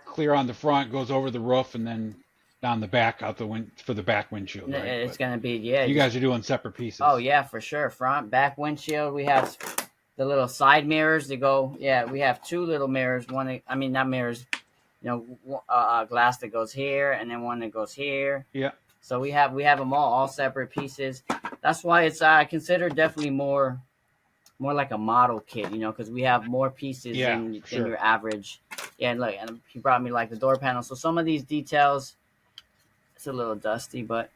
clear on the front, goes over the roof, and then down the back out the for the back windshield. Right? It's going to be You guys are doing separate pieces. Oh yeah, for sure. Front, back windshield. We have the little side mirrors to go. Yeah, we have two little mirrors. Not mirrors. Glass that goes here, and then one that goes here. Yeah. So we have them all separate pieces. That's why it's I consider definitely more like a model kit, because we have more pieces than your average. Yeah, and look, and he brought me like the door panel. So some of these details, it's a little dusty, but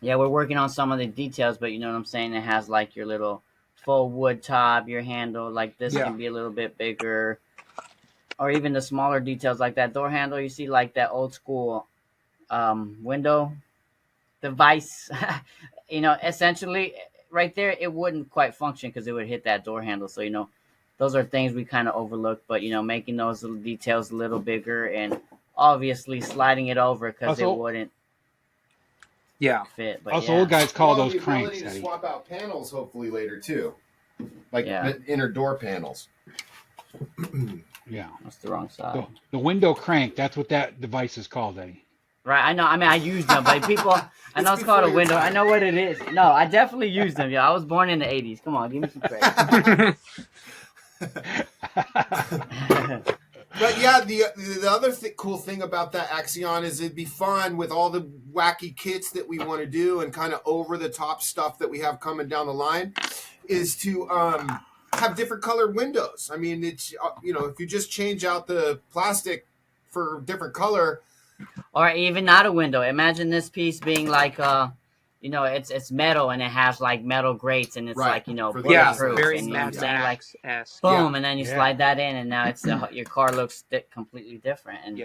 yeah, we're working on some of the details. But you know what I'm saying? It has like your little full wood top, your handle. Like this can be a little bit bigger, or even the smaller details like that door handle. You see, like that old school window device. Essentially. Right there, it wouldn't quite function because it would hit that door handle. So, those are things we kind of overlook. But, making those little details a little bigger and obviously sliding it over because it wouldn't fit. But also, old guys call those cranks. To swap out panels hopefully later, too. Like the inner door panels. Yeah. That's the wrong side. The window crank, that's what that device is called, Eddie. Right, I know. I mean, I use them, but people, I know it's called a window. I know what it is. No, I definitely use them. I was born in the 80s. Come on, give me some credit. But yeah, the other cool thing about that Axion is it'd be fun with all the wacky kits that we want to do and kind of over the top stuff that we have coming down the line is to have different colored windows. I mean, it's if you just change out the plastic for different color. Or even not a window. Imagine this piece being like, it's metal and it has like metal grates and it's bulletproof. Very Mad Max-esque. Boom, and then you slide that in and now it's your car looks completely different. And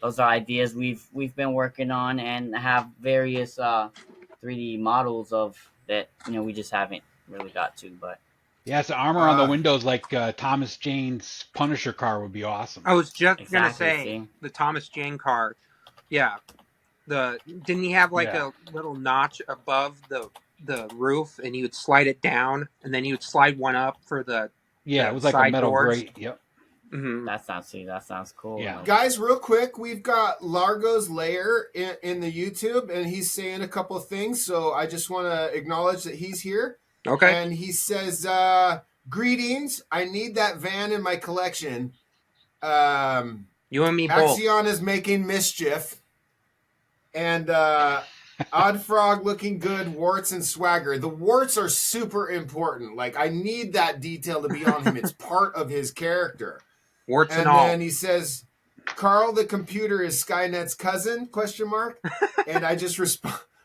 those are ideas we've been working on and have various 3D models of that. We just haven't really got to, but. Yeah, it's armor on the windows like Thomas Jane's Punisher car would be awesome. I was just gonna say the Thomas Jane car. Yeah, didn't he have like a little notch above the roof, and you would slide it down, and then you would slide one up for the it was like a metal grate. Yep. Mm-hmm. That sounds cool. Yeah, guys, real quick, we've got Largo's Lair in the YouTube, and he's saying a couple of things. So I just want to acknowledge that he's here. Okay. And he says, greetings. I need that van in my collection. You and me both. Axion is making mischief. And Oddfrog looking good, warts and swagger. The warts are super important. Like, I need that detail to be on him. It's part of his character. Warts and all. And then he says, Carl the computer is Skynet's cousin, ? And I just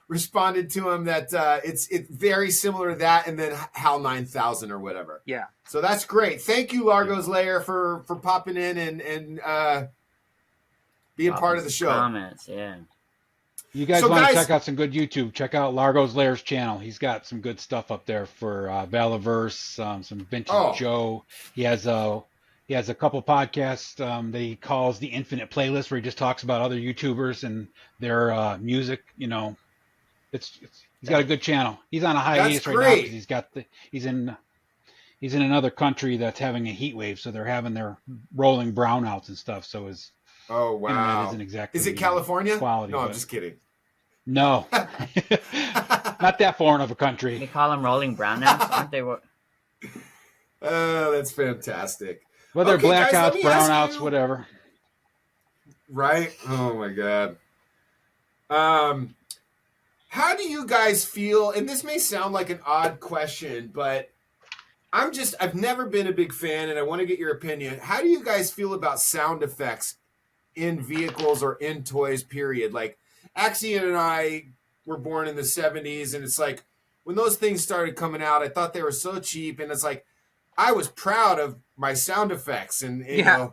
responded to him that it's very similar to that and then HAL 9000 or whatever. Yeah. So that's great. Thank you, Largo's Lair, for popping in and being part of the show. Comments, yeah. You guys want to check out some good YouTube, check out Largo's Lair's channel. He's got some good stuff up there for Valaverse, some Vintage Joe. He has a couple podcasts that he calls the Infinite Playlist where he just talks about other YouTubers and their music, He's got a good channel. He's on a hiatus right now because he's in another country that's having a heat wave, so they're having their rolling brownouts and stuff. So his internet isn't exactly. Is it California? Quality, no, I'm just kidding. No, not that foreign of a country. They call them rolling brownouts, aren't they? Oh, that's fantastic. Well, they're blackouts, brownouts, whatever. Right? Oh my god. How do you guys feel? And this may sound like an odd question, but I've never been a big fan, and I want to get your opinion. How do you guys feel about sound effects in vehicles or in toys, period? Like, Axion and I were born in the 70s, and it's like, when those things started coming out, I thought they were so cheap, and it's like, I was proud of my sound effects and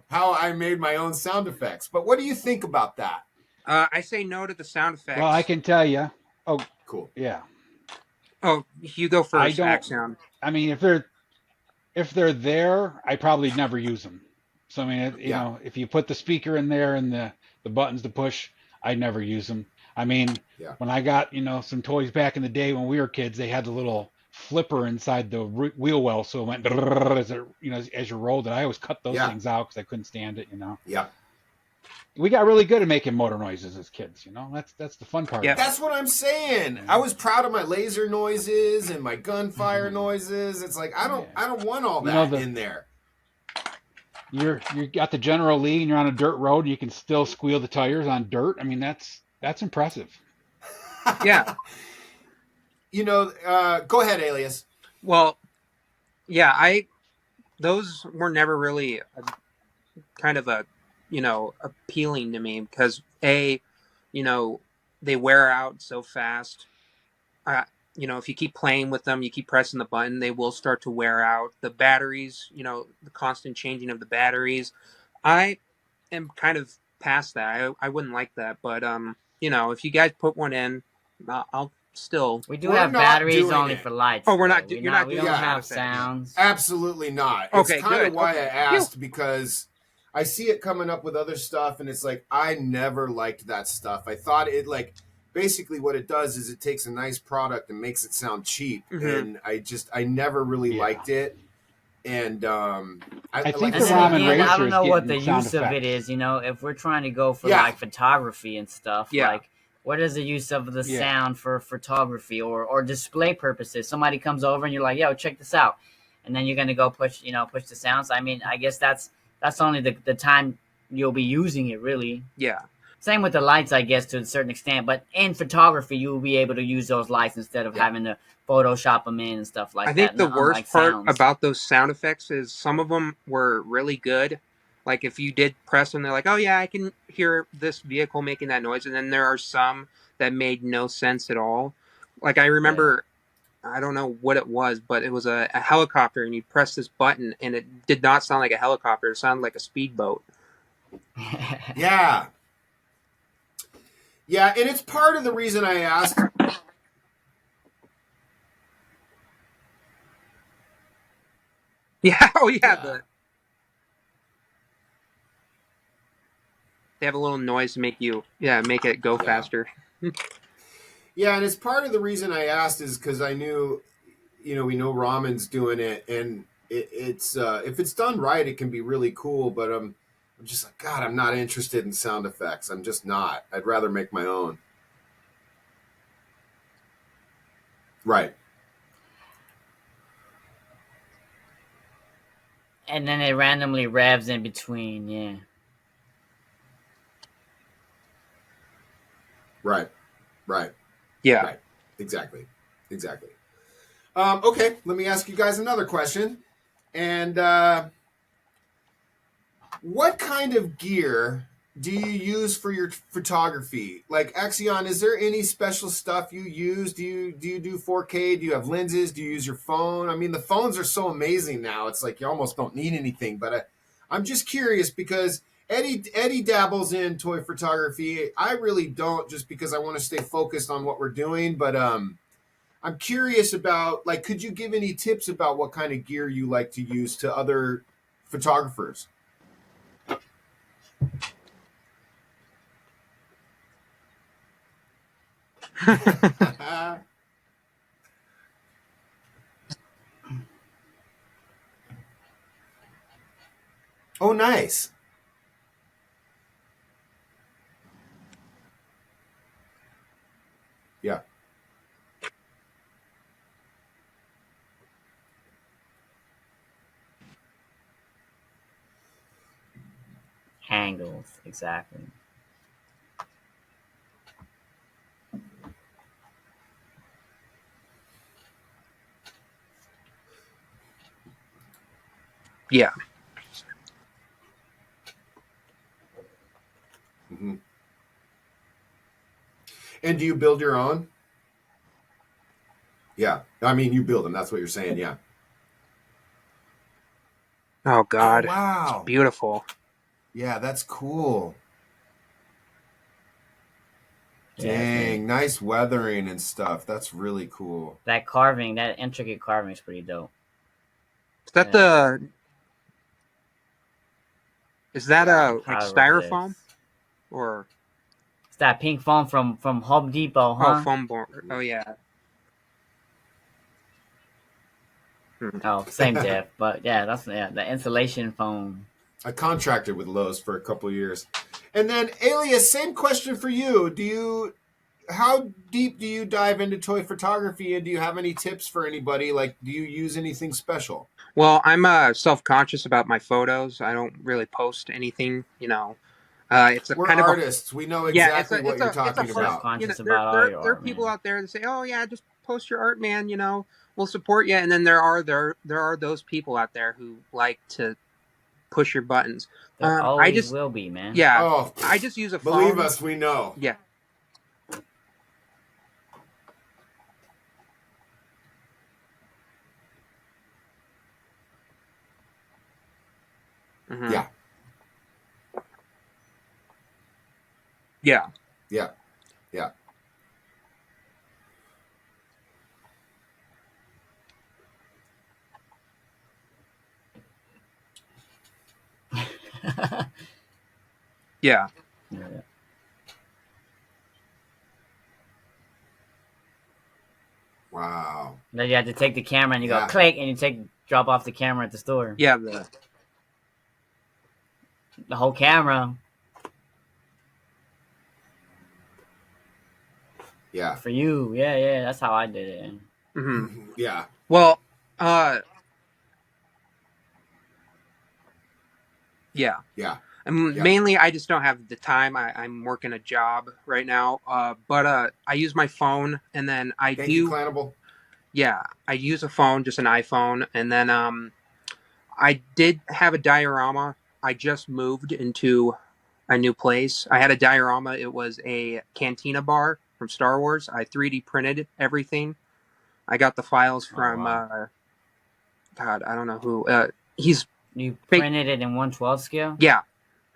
how I made my own sound effects. But what do you think about that? I say no to the sound effects. Well, I can tell you. Oh, Cool. yeah. Oh, you go I first, don't. Axion. I mean, if they're there, I probably never use them. So I mean, you Yeah. know, if you put the speaker in there and the buttons to push, I never use them. I mean, Yeah. when I got some toys back in the day when we were kids, they had the little flipper inside the wheel well, so it went as it, as you rolled it. I always cut those Yeah. things out because I couldn't stand it. Yeah. We got really good at making motor noises as kids. That's the fun part. Yeah. That's what I'm saying. I was proud of my laser noises and my gunfire noises. It's like I don't want all that in there. You got the General Lee and you're on a dirt road. You can still squeal the tires on dirt. I mean, that's impressive. Yeah. Go ahead, Alias. Well, yeah, those were never really kind of appealing to me because they wear out so fast. If you keep playing with them, you keep pressing the button, they will start to wear out. The batteries, the constant changing of the batteries. I am kind of past that. I wouldn't like that, but if you guys put one in, I'll still. We do have batteries only for lights. Oh, we're though. not. You're not. We doing don't sound have effects. sounds. Absolutely not. Okay, it's kind of good. why Okay. I asked because I see it coming up with other stuff, and it's like I never liked that stuff. I thought it basically what it does is it takes a nice product and makes it sound cheap, and I never really liked it. And I think like the Ramen again, I Racer don't is know what getting the sound use of it effects. is. If we're trying to go for like photography and stuff, Yeah. like what is the use of the sound for photography or display purposes? Somebody comes over and you're like, "Yo, check this out," and then you're gonna go push the sounds. I mean, I guess that's only the time you'll be using it, really. Yeah. Same with the lights, I guess, to a certain extent. But in photography, you will be able to use those lights instead of having to Photoshop them in and stuff like that. I think the worst part sounds. about those sound effects is some of them were really good. Like if you did press them, they're like, "Oh yeah, I can hear this vehicle making that noise." And then there are some that made no sense at all. Like I remember, I don't know what it was, but it was a helicopter, and you press this button, and it did not sound like a helicopter. It sounded like a speedboat. Yeah. Yeah, and it's part of the reason I asked. Yeah. Oh yeah. They have a little noise to make it go faster. Yeah, and it's part of the reason I asked is because I knew, we know Ramen's doing it, and it's if it's done right, it can be really cool. But I'm just like, God, I'm not interested in sound effects. I'm just not. I'd rather make my own. Right. And then it randomly revs in between, yeah. Right. Yeah. Right. Exactly. Okay, let me ask you guys another question. And what kind of gear do you use for your photography? Like Axion, is there any special stuff you use? Do you do 4K? Do you have lenses? Do you use your phone? I mean, the phones are so amazing now. It's like you almost don't need anything. But I'm just curious because Eddie dabbles in toy photography. I really don't, just because I want to stay focused on what we're doing. But I'm curious about, like, could you give any tips about what kind of gear you like to use to other photographers? Oh, nice. Yeah. Angles, exactly. Yeah. Mm-hmm. And do you build your own? Yeah. I mean, you build them. That's what you're saying. Yeah. Oh God. Oh, wow. It's beautiful. Yeah, that's cool. Dang, nice weathering and stuff. That's really cool. That carving, that intricate carving is pretty dope. Is that like styrofoam? Or it's that pink foam from Home Depot, huh? Oh, foam board. Oh yeah. Oh, same diff, but yeah, that's the insulation foam. I contracted with Lowe's for a couple of years. And then Alias, same question for you. How deep do you dive into toy photography, and do you have any tips for anybody? Like, do you use anything special? Well, I'm self-conscious about my photos. I don't really post anything, It's We're kind artists. We know exactly what you're talking about. There are people out there that say, "Oh yeah, just post your art, man. We'll support you." And then there are those people out there who like to push your buttons. There always will be, man. Yeah. Oh, I just use a phone. Believe us, we know. Yeah. Mm-hmm. Yeah. Yeah. Yeah. Yeah. Yeah. Wow. Then you have to take the camera and you go click and you drop off the camera at the store. Yeah. The whole camera. Yeah. For you. Yeah. That's how I did it. Mm-hmm. Yeah. Well, yeah. Yeah. Mainly, I just don't have the time. I'm working a job right now. But I use my phone, and then Thank you, Clanable. Yeah, I use a phone, just an iPhone, and then I did have a diorama. I just moved into a new place. I had a diorama. It was a cantina bar from Star Wars. I 3D printed everything. I got the files from God, I don't know who. You printed it in 1/12 scale? Yeah.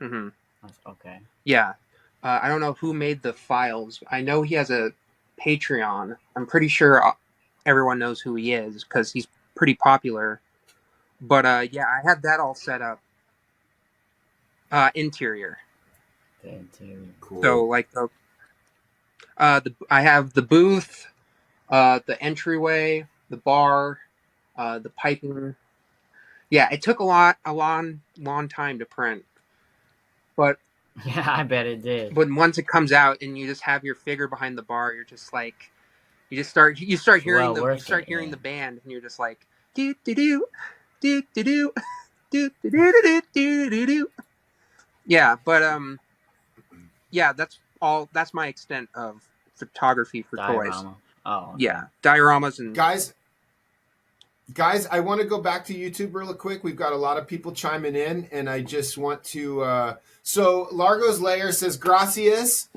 Mm-hmm. Okay. Yeah. I don't know who made the files. I know he has a Patreon. I'm pretty sure everyone knows who he is because he's pretty popular. But yeah, I have that all set up. Interior. The interior. Cool. So like I have the booth, the entryway, the bar, the piping. Yeah, it took a long time to print. But yeah, I bet it did. But once it comes out and you just have your figure behind the bar, you're just like, you start hearing the band, and you're just like, do do do do do do do do do do do do. Yeah, but yeah, that's all. That's my extent of photography for toys. Oh, okay. Yeah, dioramas and Guys, I want to go back to YouTube real quick. We've got a lot of people chiming in, and I just want to... So, Largo's Lair says, gracias.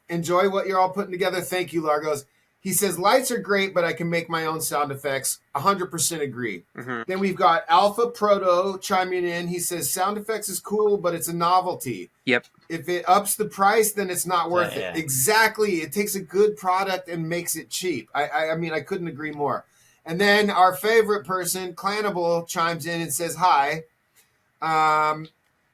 Enjoy what you're all putting together. Thank you, Largo's. He says, lights are great, but I can make my own sound effects. 100% agree. Mm-hmm. Then we've got Alpha Proto chiming in. He says, sound effects is cool, but it's a novelty. Yep. If it ups the price, then it's not worth it. Exactly. It takes a good product and makes it cheap. I mean, I couldn't agree more. And then our favorite person, Clanable, chimes in and says, hi.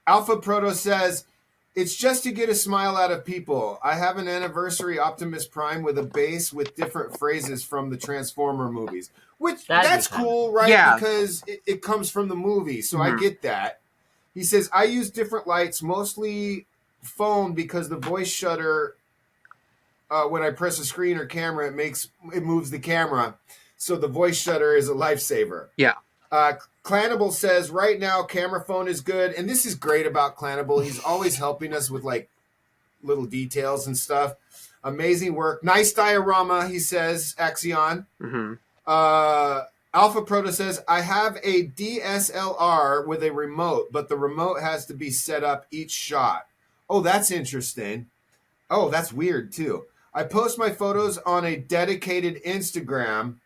Alpha Proto says, it's just to get a smile out of people. I have an anniversary Optimus Prime with a base with different phrases from the Transformer movies. Which, that's cool, right? Yeah. Because it comes from the movie, so I get that. He says, I use different lights, mostly phone, because the voice shutter, when I press a screen or camera, it moves the camera. So the voice shutter is a lifesaver. Yeah. Clanable says, right now, camera phone is good. And this is great about Clanable. He's always helping us with, like, little details and stuff. Amazing work. Nice diorama, he says, Axion. Mm-hmm. Alpha Proto says, I have a DSLR with a remote, but the remote has to be set up each shot. Oh, that's interesting. Oh, that's weird, too. I post my photos on a dedicated Instagram.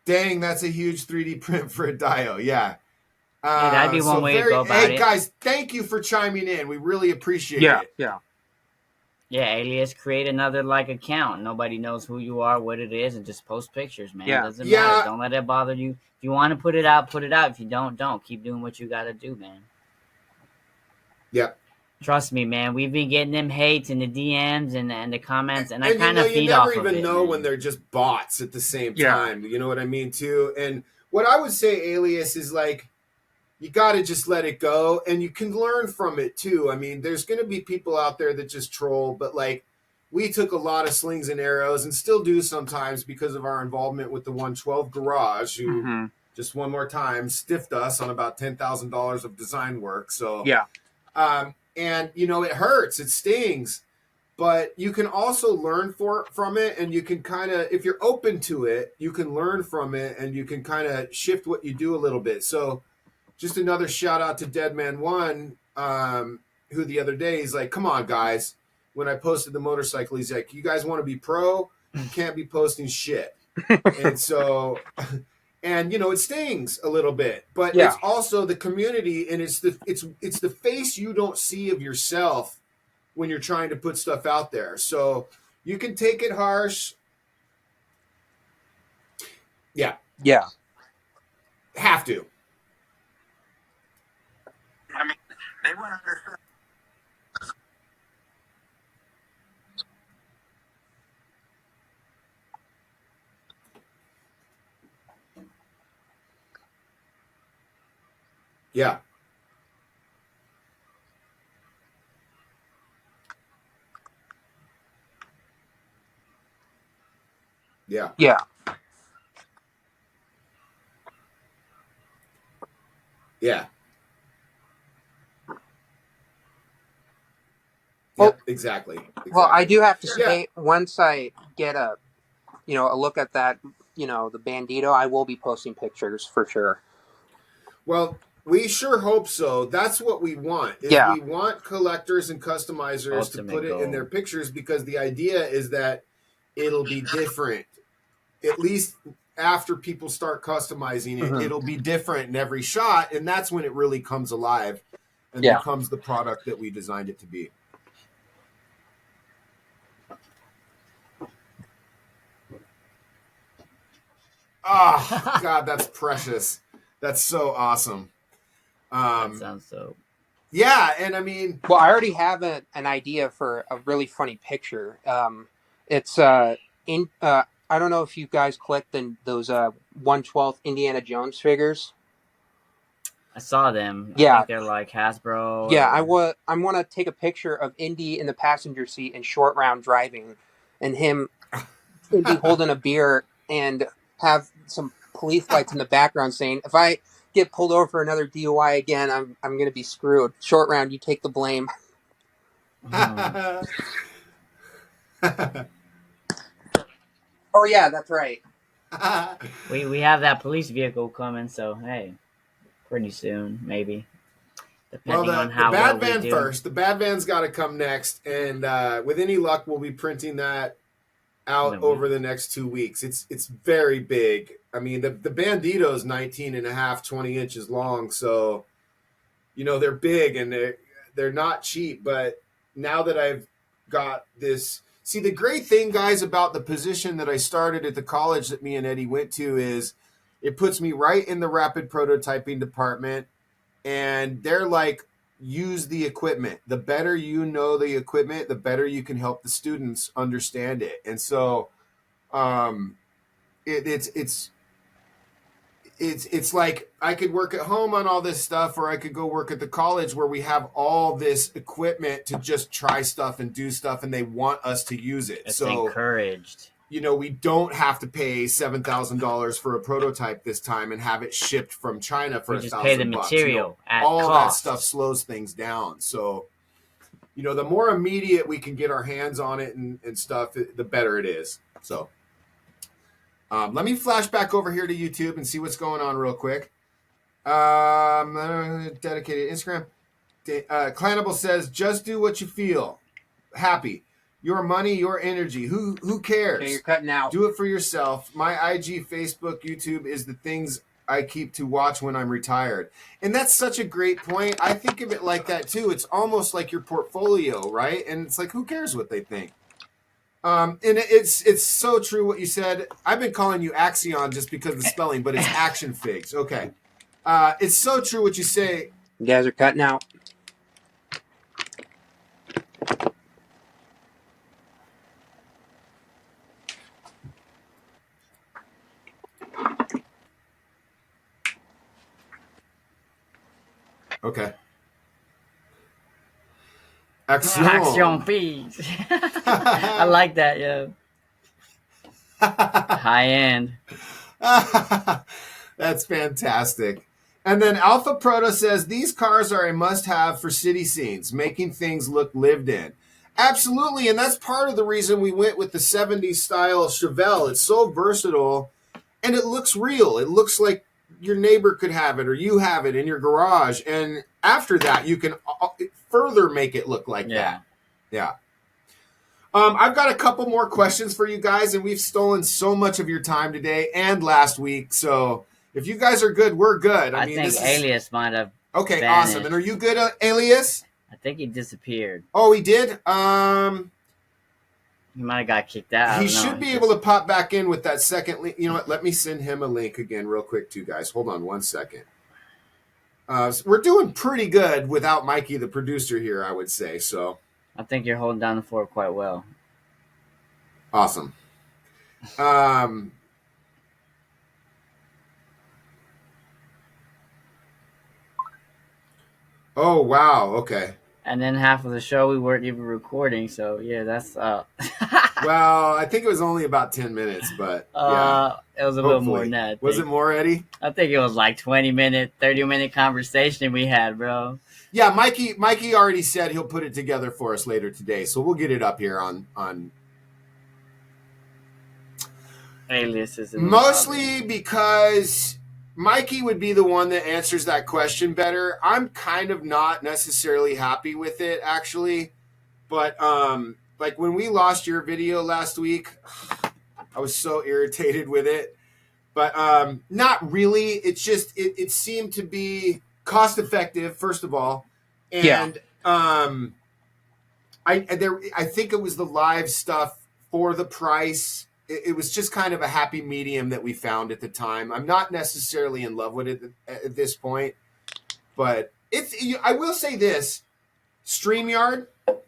Dang, that's a huge 3D print for a dio. Yeah. Hey, that'd be one way to go about it. Hey, guys, thank you for chiming in. We really appreciate it. Yeah. Yeah, alias, create another like account. Nobody knows who you are, what it is, and just post pictures, man. Yeah. Doesn't Yeah. matter. Don't let it bother you. If you want to put it out, put it out. If you don't. Keep doing what you gotta do, man. Yep. Trust me, man. We've been getting them hates in the DMs and the comments, and I And kind of you feed never off of even it, know man. when they're just bots at the same Yeah. time. You know what I mean, too? And what I would say, alias, is like, you got to just let it go, and you can learn from it, too. I mean, there's going to be people out there that just troll, but like, we took a lot of slings and arrows and still do sometimes because of our involvement with the 112 Garage, who Mhm. just one more time stiffed us on about $10,000 of design work. So, Yeah. And, you know, it hurts, it stings, but you can also learn from it, and you can kind of, if you're open to it, you can learn from it, and you can kind of shift what you do a little bit. So just another shout out to Deadman One, who the other day, he's like, come on, guys. When I posted the motorcycle, he's like, you guys want to be pro? You can't be posting shit. And so, and you know, it stings a little bit, but Yeah. it's also the community, and it's the face you don't see of yourself when you're trying to put stuff out there. So you can take it harsh. Yeah. Yeah. Have to. I mean, they went under. Yeah. Yeah. Yeah. Yeah. Well- Yep, exactly. Well, I do have to Yeah. say, once I get a look at that, the Bandito, I will be posting pictures for sure. Well, we sure hope so. That's what we want. Yeah. We want collectors and customizers Ultimate to put it in their goal. pictures, because the idea is that it'll be different. At least after people start customizing it, Mhm. it'll be different in every shot, and that's when it really comes alive and Yeah. becomes the product that we designed it to be. Oh, God, that's precious. That's so awesome. That sounds so. Yeah, and I mean, Well, I already have an idea for a really funny picture. It's I don't know if you guys collect those 1/12 Indiana Jones figures. I saw them. I Yeah. think they're like Hasbro. Yeah, I or- want to take a picture of Indy in the passenger seat in short round driving, and him Indy holding a beer, and have some police lights in the background saying, "If I get pulled over for another DUI again, I'm gonna be screwed. Short round, you take the blame." Oh yeah, that's right. We have that police vehicle coming, so hey, pretty soon maybe, well, depending on the how bad well van we do. first. The bad van's got to come next, and with any luck, we'll be printing that out Then over the next 2 weeks. It's very big. I mean, the Bandito is 19 and a half, 20 inches long, so you know they're big, and they're not cheap. But now that I've got this, see, the great thing, guys, about the position that I started at the college that me and Eddie went to is it puts me right in the rapid prototyping department, and they're like, use the equipment. The better you know the equipment, the better you can help the students understand it. And so it's like I could work at home on all this stuff, or I could go work at the college where we have all this equipment to just try stuff and do stuff, and they want us to use it. It's So encouraged. you know, we don't have to pay $7,000 for a prototype this time and have it shipped from China for We just pay the $1,000. material at all cost. that stuff slows things down. So, you know, the more immediate we can get our hands on it and stuff, the better it is. So, let me flash back over here to YouTube and see what's going on real quick. Dedicated Instagram. Clanable says, just do what you feel. Happy. Your money, your energy. Who cares? Okay, you're cutting out. Do it for yourself. My IG, Facebook, YouTube is the things I keep to watch when I'm retired. And that's such a great point. I think of it like that too. It's almost like your portfolio, right? And it's like, who cares what they think? And it's so true what you said. I've been calling you Axion just because of the spelling, but it's Action Figs. Okay. It's so true what you say. You guys are cutting out. Okay. Action. Action fees. I like that, yeah. High end. That's fantastic. And then Alpha Proto says these cars are a must-have for city scenes, making things look lived in. Absolutely, and that's part of the reason we went with the 70s style Chevelle. It's so versatile, and it looks real. It looks like your neighbor could have it or you have it in your garage. And after that, you can further make it look like that. Yeah. I've got a couple more questions for you guys, and we've stolen so much of your time today and last week. So if you guys are good, we're good. I think Alias might have Okay, vanished. awesome. And are you good, Alias? I think he disappeared. Oh, he did? He might have got kicked out. He should be able to pop back in with that second link. You know what? Let me send him a link again real quick too, guys. Hold on 1 second. We're doing pretty good without Mikey, the producer here, I would say. So I think you're holding down the fort quite well. awesome. Oh, wow. Okay. And then half of the show we weren't even recording, so yeah, that's Well, I think it was only about 10 minutes, but yeah. It was a little more than that. Was it more, Eddie? I think it was like 20-minute, 30-minute conversation we had, bro. Yeah, Mikey already said he'll put it together for us later today, so we'll get it up here on Aliases. mostly because Mikey would be the one that answers that question better. I'm kind of not necessarily happy with it, actually. But like when we lost your video last week, I was so irritated with it. But not really. It's just it seemed to be cost effective, first of all. And I think it was the live stuff for the price. It was just kind of a happy medium that we found at the time. I'm not necessarily in love with it at this point, but I will say this: StreamYard. Let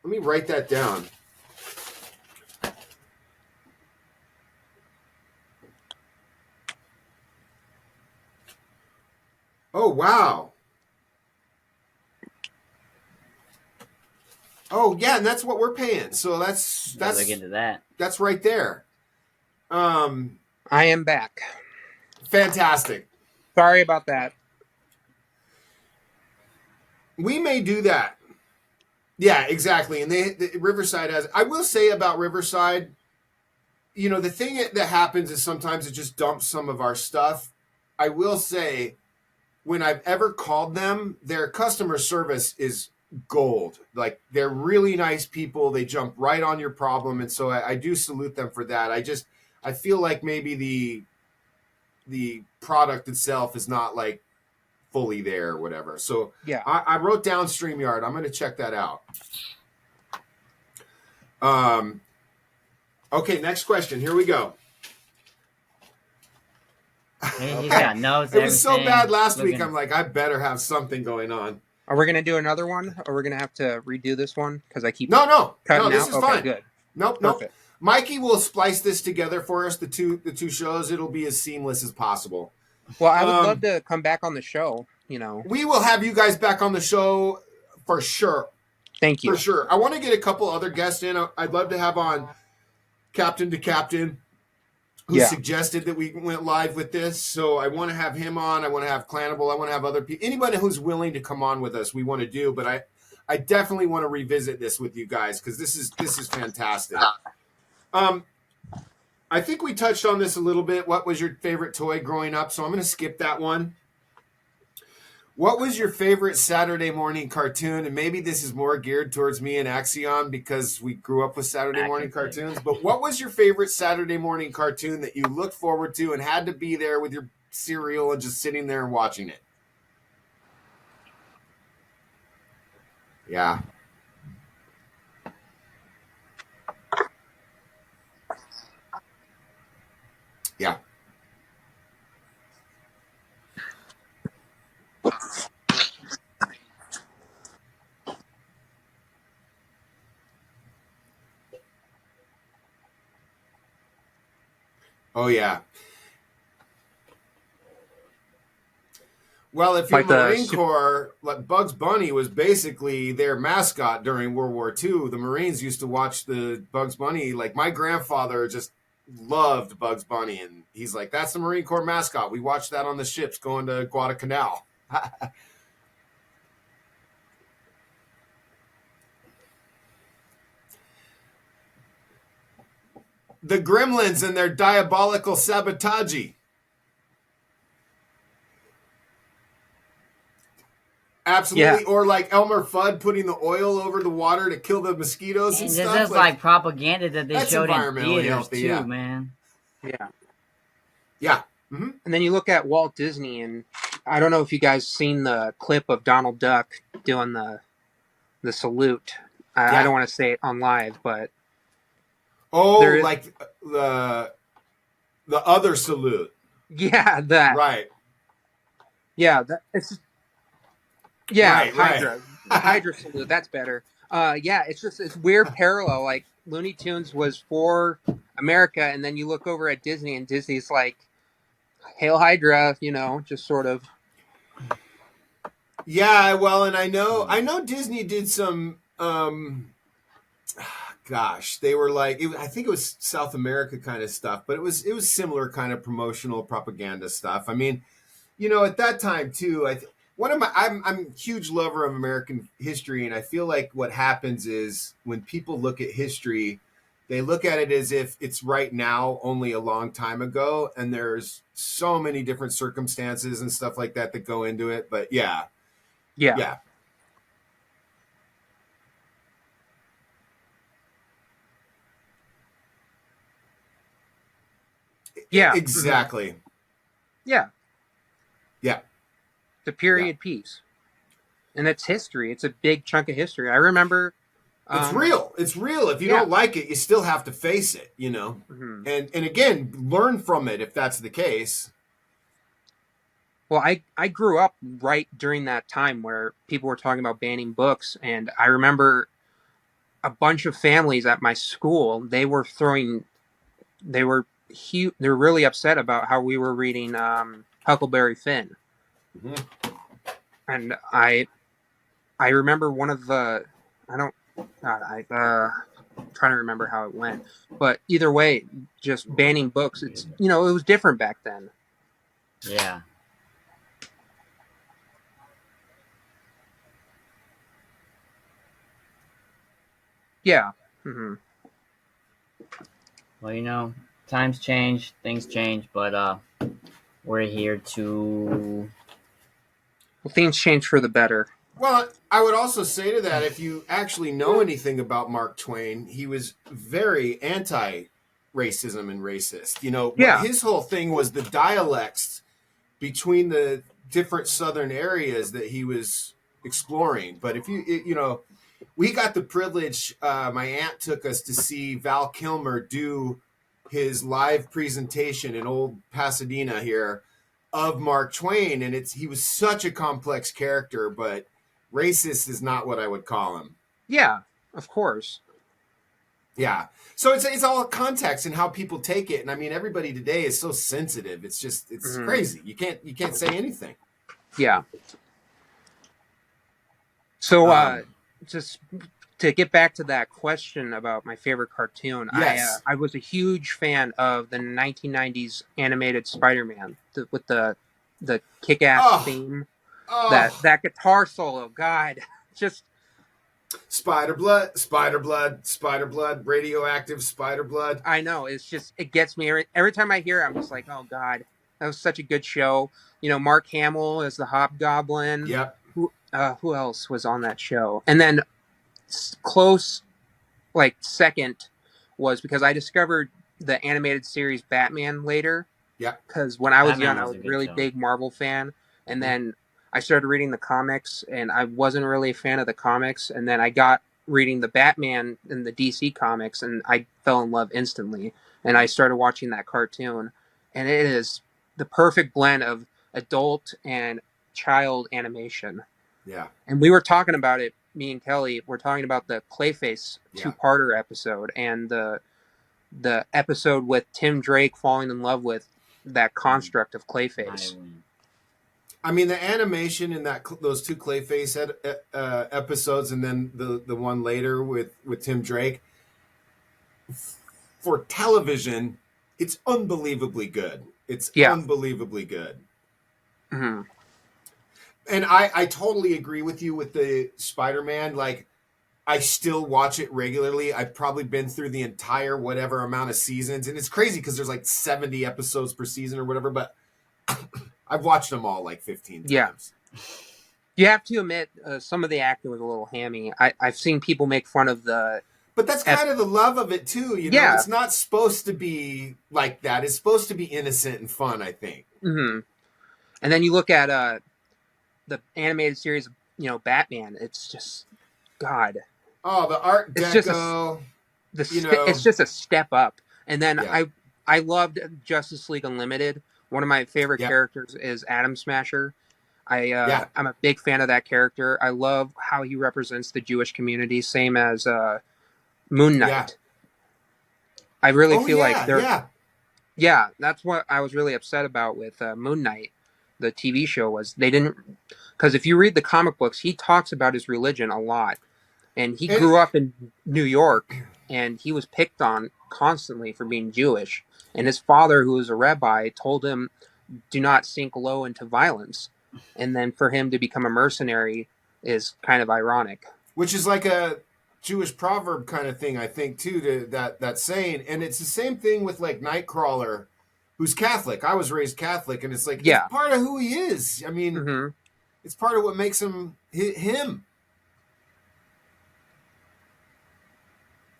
me write that down. Oh wow! Oh yeah, and that's what we're paying. So that's look into that. That's right there. I am back. Fantastic. Sorry about that. We may do that. Yeah, exactly. And the Riverside has. I will say about Riverside, the thing that happens is sometimes it just dumps some of our stuff. I will say, when I've ever called them, their customer service is gold. Like, they're really nice people. They jump right on your problem, and so I do salute them for that. I feel like maybe the product itself is not like fully there or whatever. So yeah, I wrote down StreamYard. I'm going to check that out. Okay, next question. Here we go. Hey, you got notes. It was so bad last week. Looking- I'm like, I better have something going on. are we gonna do another one, or we're gonna have to redo this one because I keep No, cutting this out? is Okay, fine. good. Nope. Perfect. Mikey will splice this together for us. The two shows. It'll be as seamless as possible. Well, I would love to come back on the show. We will have you guys back on the show for sure. Thank you. For sure. I want to get a couple other guests in. I'd love to have on Captain to Captain, who suggested that we went live with this. So I want to have him on. I want to have Clanable. I want to have other people. Anybody who's willing to come on with us, we want to do. But I definitely want to revisit this with you guys because this is fantastic. I think we touched on this a little bit. What was your favorite toy growing up? So I'm going to skip that one. What was your favorite Saturday morning cartoon? And maybe this is more geared towards me and Axion because we grew up with Saturday morning cartoons. But what was your favorite Saturday morning cartoon that you looked forward to and had to be there with your cereal and just sitting there and watching it? Yeah. Yeah. Oh, yeah. Well, if you're Like the Marine Corps, like Bugs Bunny was basically their mascot during World War II. The Marines used to watch the Bugs Bunny. Like my grandfather just loved Bugs Bunny, and he's like, "That's the Marine Corps mascot. We watched that on the ships going to Guadalcanal." The Gremlins and their diabolical sabotage. Absolutely. Yeah. Or like Elmer Fudd putting the oil over the water to kill the mosquitoes and And stuff. this is like propaganda that they that's showed in environmentally theaters healthy, too, yeah. man. Yeah. Yeah. Mm-hmm. And then you look at Walt Disney, and I don't know if you guys seen the clip of Donald Duck doing the salute. I don't want to say it on live, but like the other salute. Yeah, that. Right. Yeah, it's right, Hydra. Hydra salute. That's better. Yeah, it's weird parallel. Like Looney Tunes was for America, and then you look over at Disney, and Disney's like, "Hail Hydra," just sort of. Yeah, well, and I know Disney did some. Gosh, they were like, I think it was South America kind of stuff, but it was similar kind of promotional propaganda stuff. I mean, at that time too, I'm a huge lover of American history, and I feel like what happens is when people look at history, they look at it as if it's right now, only a long time ago, and there's so many different circumstances and stuff like that go into it. But yeah. Yeah. Exactly. Yeah. Yeah. The period piece. And it's history. It's a big chunk of history. I remember. It's real. It's real. If you don't like it, you still have to face it, Mm-hmm. And again, learn from it if that's the case. Well, I grew up right during that time where people were talking about banning books, and I remember a bunch of families at my school, they were really upset about how we were reading Huckleberry Finn. Mm-hmm. And I remember one of the I'm trying to remember how it went, but either way, just banning books, it's it was different back then. Yeah. Yeah. Mm-hmm. Well, times change, things change, but we're here to. Well, things change for the better. Well, I would also say to that, if you actually know anything about Mark Twain, he was very anti-racism and racist. His whole thing was the dialects between the different southern areas that he was exploring. But if we got the privilege, my aunt took us to see Val Kilmer do his live presentation in old Pasadena here of Mark Twain, and he was such a complex character, but racist is not what I would call him. Yeah, of course. Yeah. So it's all context and how people take it. And I mean, everybody today is so sensitive. It's just, it's crazy. You can't say anything. Yeah. So, just to get back to that question about my favorite cartoon, yes. I was a huge fan of the 1990s animated Spider-Man with the kick-ass theme. That guitar solo, God, just spider blood, radioactive spider blood. I know, it gets me every time I hear it. I'm just like, oh God. That was such a good show. You know, Mark Hamill as the Hobgoblin. Yep. Who else was on that show? And then close, like second, was because I discovered the animated series Batman later. Yeah. Because when I was Batman young, I was was a a good really show. big Marvel fan, and Mhm. then I started reading the comics, and I wasn't really a fan of the comics, and then I got reading the Batman and the DC comics, and I fell in love instantly, and I started watching that cartoon, and it is the perfect blend of adult and child animation. Yeah. And we were talking about it, me and Kelly were talking about the Clayface Yeah. two-parter episode and the episode with Tim Drake falling in love with that construct of Clayface. I mean, the animation in those two Clayface episodes, and then the one later with Tim Drake, for television, it's unbelievably good. It's unbelievably good. Mm-hmm. And I totally agree with you with the Spider-Man. Like, I still watch it regularly. I've probably been through the entire whatever amount of seasons, and it's crazy because there's like 70 episodes per season or whatever, but I've watched them all like 15 times. Yeah. You have to admit, some of the acting was a little hammy. I've seen people make fun of the... But that's kind of the love of it, too. You know, it's not supposed to be like that. It's supposed to be innocent and fun, I think. Mm-hmm. And then you look at the animated series, you know, Batman. It's just, God. Oh, the Art Deco. It's just a step up. And then I loved Justice League Unlimited. One of my favorite characters is Atom Smasher. I'm a big fan of that character. I love how he represents the Jewish community, same as Moon Knight. Yeah. I really feel like they're... Yeah, that's what I was really upset about with Moon Knight, the TV show, was they didn't... Because if you read the comic books, he talks about his religion a lot. And he grew up in New York, and he was picked on constantly for being Jewish. And his father, who was a rabbi, told him, do not sink low into violence. And then for him to become a mercenary is kind of ironic. Which is like a Jewish proverb kind of thing, I think, too, to that saying. And it's the same thing with like Nightcrawler, who's Catholic. I was raised Catholic, and it's like, it's part of who he is. I mean, it's part of what makes him him.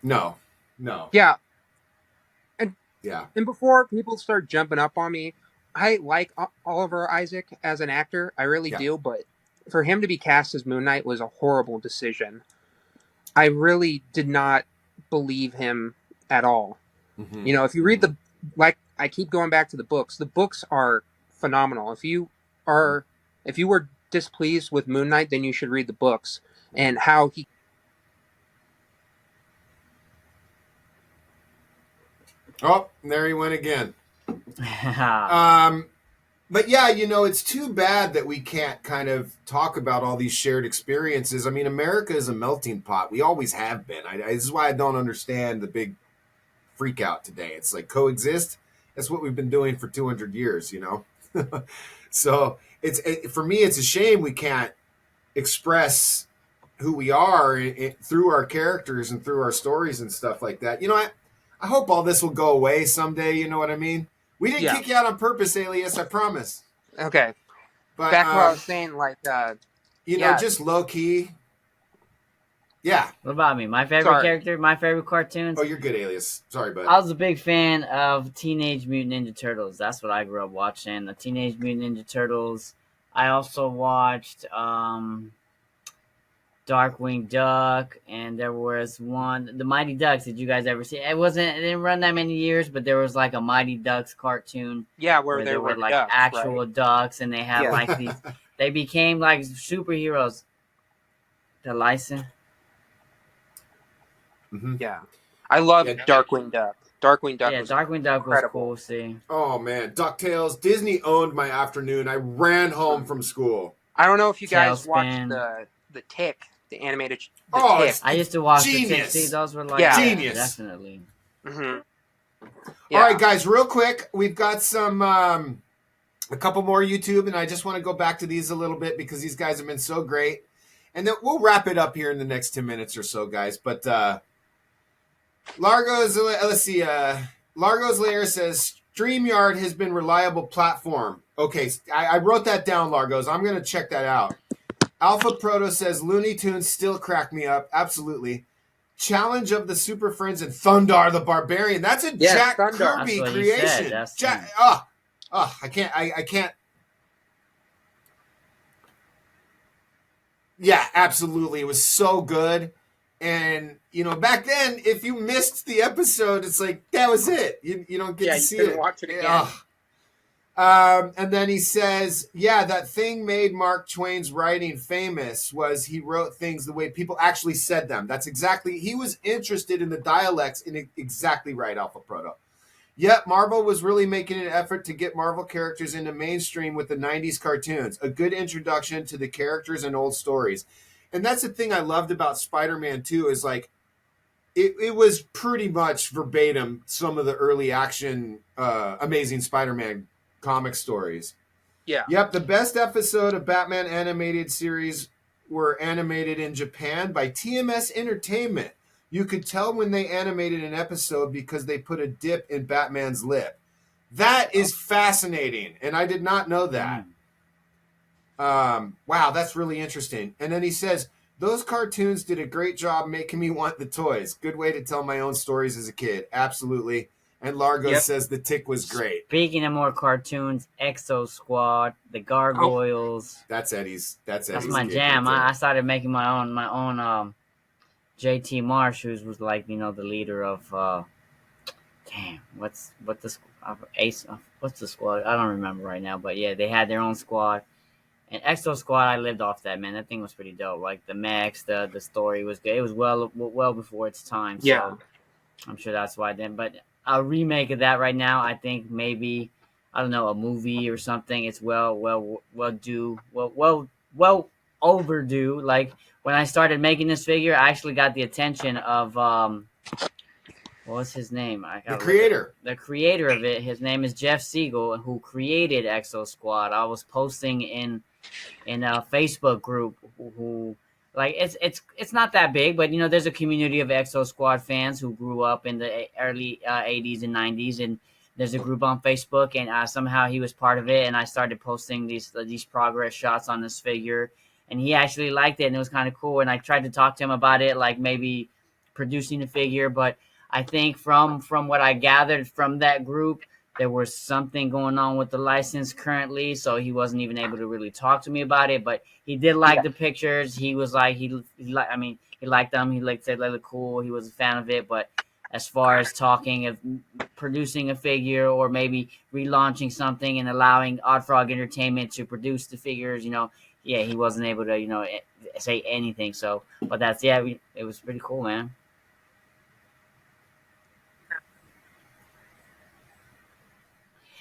No. Yeah. And before people start jumping up on me, I like Oliver Isaac as an actor. I really do. But for him to be cast as Moon Knight was a horrible decision. I really did not believe him at all. Mm-hmm. You know, if you read I keep going back to the books are phenomenal. If you were displeased with Moon Knight, then you should read the books and how he... Oh, there he went again. But yeah, you know, it's too bad that we can't kind of talk about all these shared experiences. I mean, America is a melting pot. We always have been. This is why I don't understand the big freak out today. It's like coexist. That's what we've been doing for 200 years, you know? So for me, it's a shame we can't express who we are through our characters and through our stories and stuff like that. You know, I hope all this will go away someday. You know what I mean? We didn't kick you out on purpose, Alias. I promise. Okay. But back to what I was saying, like, you know, just low key. Yeah. What about me? My favorite character, my favorite cartoons. Oh, you're good, Alias. Sorry, bud. I was a big fan of Teenage Mutant Ninja Turtles. That's what I grew up watching. The Teenage Mutant Ninja Turtles. I also watched Darkwing Duck, and there was one, the Mighty Ducks. Did you guys ever see it? It didn't run that many years, but there was like a Mighty Ducks cartoon. Yeah, where there were like ducks, actual ducks, and they had like these. They became like superheroes. The license. Mm-hmm. Yeah, I love Darkwing Duck. Darkwing Duck. Yeah, Darkwing Duck was cool. See. Oh man, DuckTales. Disney owned my afternoon. I ran home from school. I don't know if you guys watched the Tick. The animated. Tick. I used to watch genius. the Tick. See, those were like genius. Definitely. Mm-hmm. Yeah. All right, guys, real quick, we've got some a couple more YouTube, and I just want to go back to these a little bit because these guys have been so great, and then we'll wrap it up here in the next 10 minutes or so, guys. But Largo's, let's see, Largo's Lair says StreamYard has been reliable platform. Okay, I wrote that down, Largos. I'm going to check that out. Alpha Proto says Looney Tunes still crack me up. Absolutely. Challenge of the Super Friends and Thundar the Barbarian. That's a Jack Thundar. Kirby That's what he creation. said. That's Jack, I can't. Yeah, absolutely. It was so good. And, back then, if you missed the episode, it's like, that was it. You don't get to see it. Watch it again. And then he says, that thing made Mark Twain's writing famous was he wrote things the way people actually said them. That's exactly, he was interested in the dialects exactly right, Alpha Proto. Yep, Marvel was really making an effort to get Marvel characters into mainstream with the 90s cartoons. A good introduction to the characters and old stories. And that's the thing I loved about Spider-Man 2 is like, it was pretty much verbatim some of the early action Amazing Spider-Man comic stories. Yeah. Yep, the best episode of Batman animated series were animated in Japan by TMS Entertainment. You could tell when they animated an episode because they put a dip in Batman's lip. That is fascinating, and I did not know that. Wow, that's really interesting. And then he says, those cartoons did a great job making me want the toys. Good way to tell my own stories as a kid. Absolutely. And Largo says the tick was great. Speaking of more cartoons, Exo Squad, the Gargoyles. That's Eddie's. That's my jam. I started making my own JT Marsh, who was like, the leader of what's the squad? I don't remember right now, but yeah, they had their own squad. And Exo Squad, I lived off that, man. That thing was pretty dope. Like the mechs, the story was good. It was well before its time. So yeah, I'm sure that's why then. But a remake of that right now, I think maybe, I don't know, a movie or something. It's well overdue. Like when I started making this figure, I actually got the attention of what's his name? The creator. The creator of it. His name is Jeff Siegel, who created Exo Squad. I was posting in a Facebook group who like it's not that big, but there's a community of Exo Squad fans who grew up in the early 80s and 90s, and there's a group on Facebook, and somehow he was part of it, and I started posting these progress shots on this figure, and he actually liked it, and it was kind of cool, and I tried to talk to him about it, like maybe producing the figure, but I think from what I gathered from that group, there was something going on with the license currently, so he wasn't even able to really talk to me about it. But he did like the pictures. He was like, he liked them. He said they look cool. He was a fan of it. But as far as talking of producing a figure or maybe relaunching something and allowing Oddfrog Entertainment to produce the figures, he wasn't able to, say anything. So, but that's it was pretty cool, man.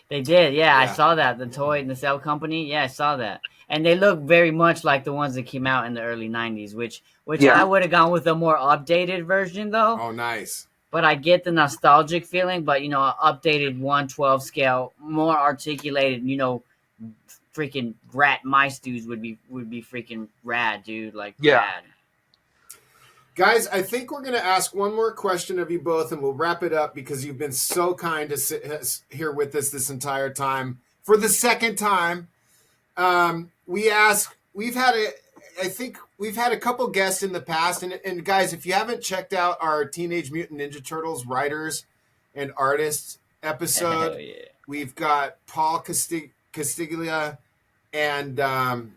They did, yeah. I saw that. The toy and the cell company, yeah, I saw that. And they look very much like the ones that came out in the early 90s, which I would have gone with a more updated version, though. Oh, nice. But I get the nostalgic feeling, but, an updated 1/12 scale, more articulated, freaking rat mice dudes would be freaking rad, dude. Like, rad. Guys, I think we're going to ask one more question of you both, and we'll wrap it up because you've been so kind to sit here with us this entire time. For the second time, we've had a couple guests in the past, and guys, if you haven't checked out our Teenage Mutant Ninja Turtles writers and artists episode, we've got Paul Castiglia and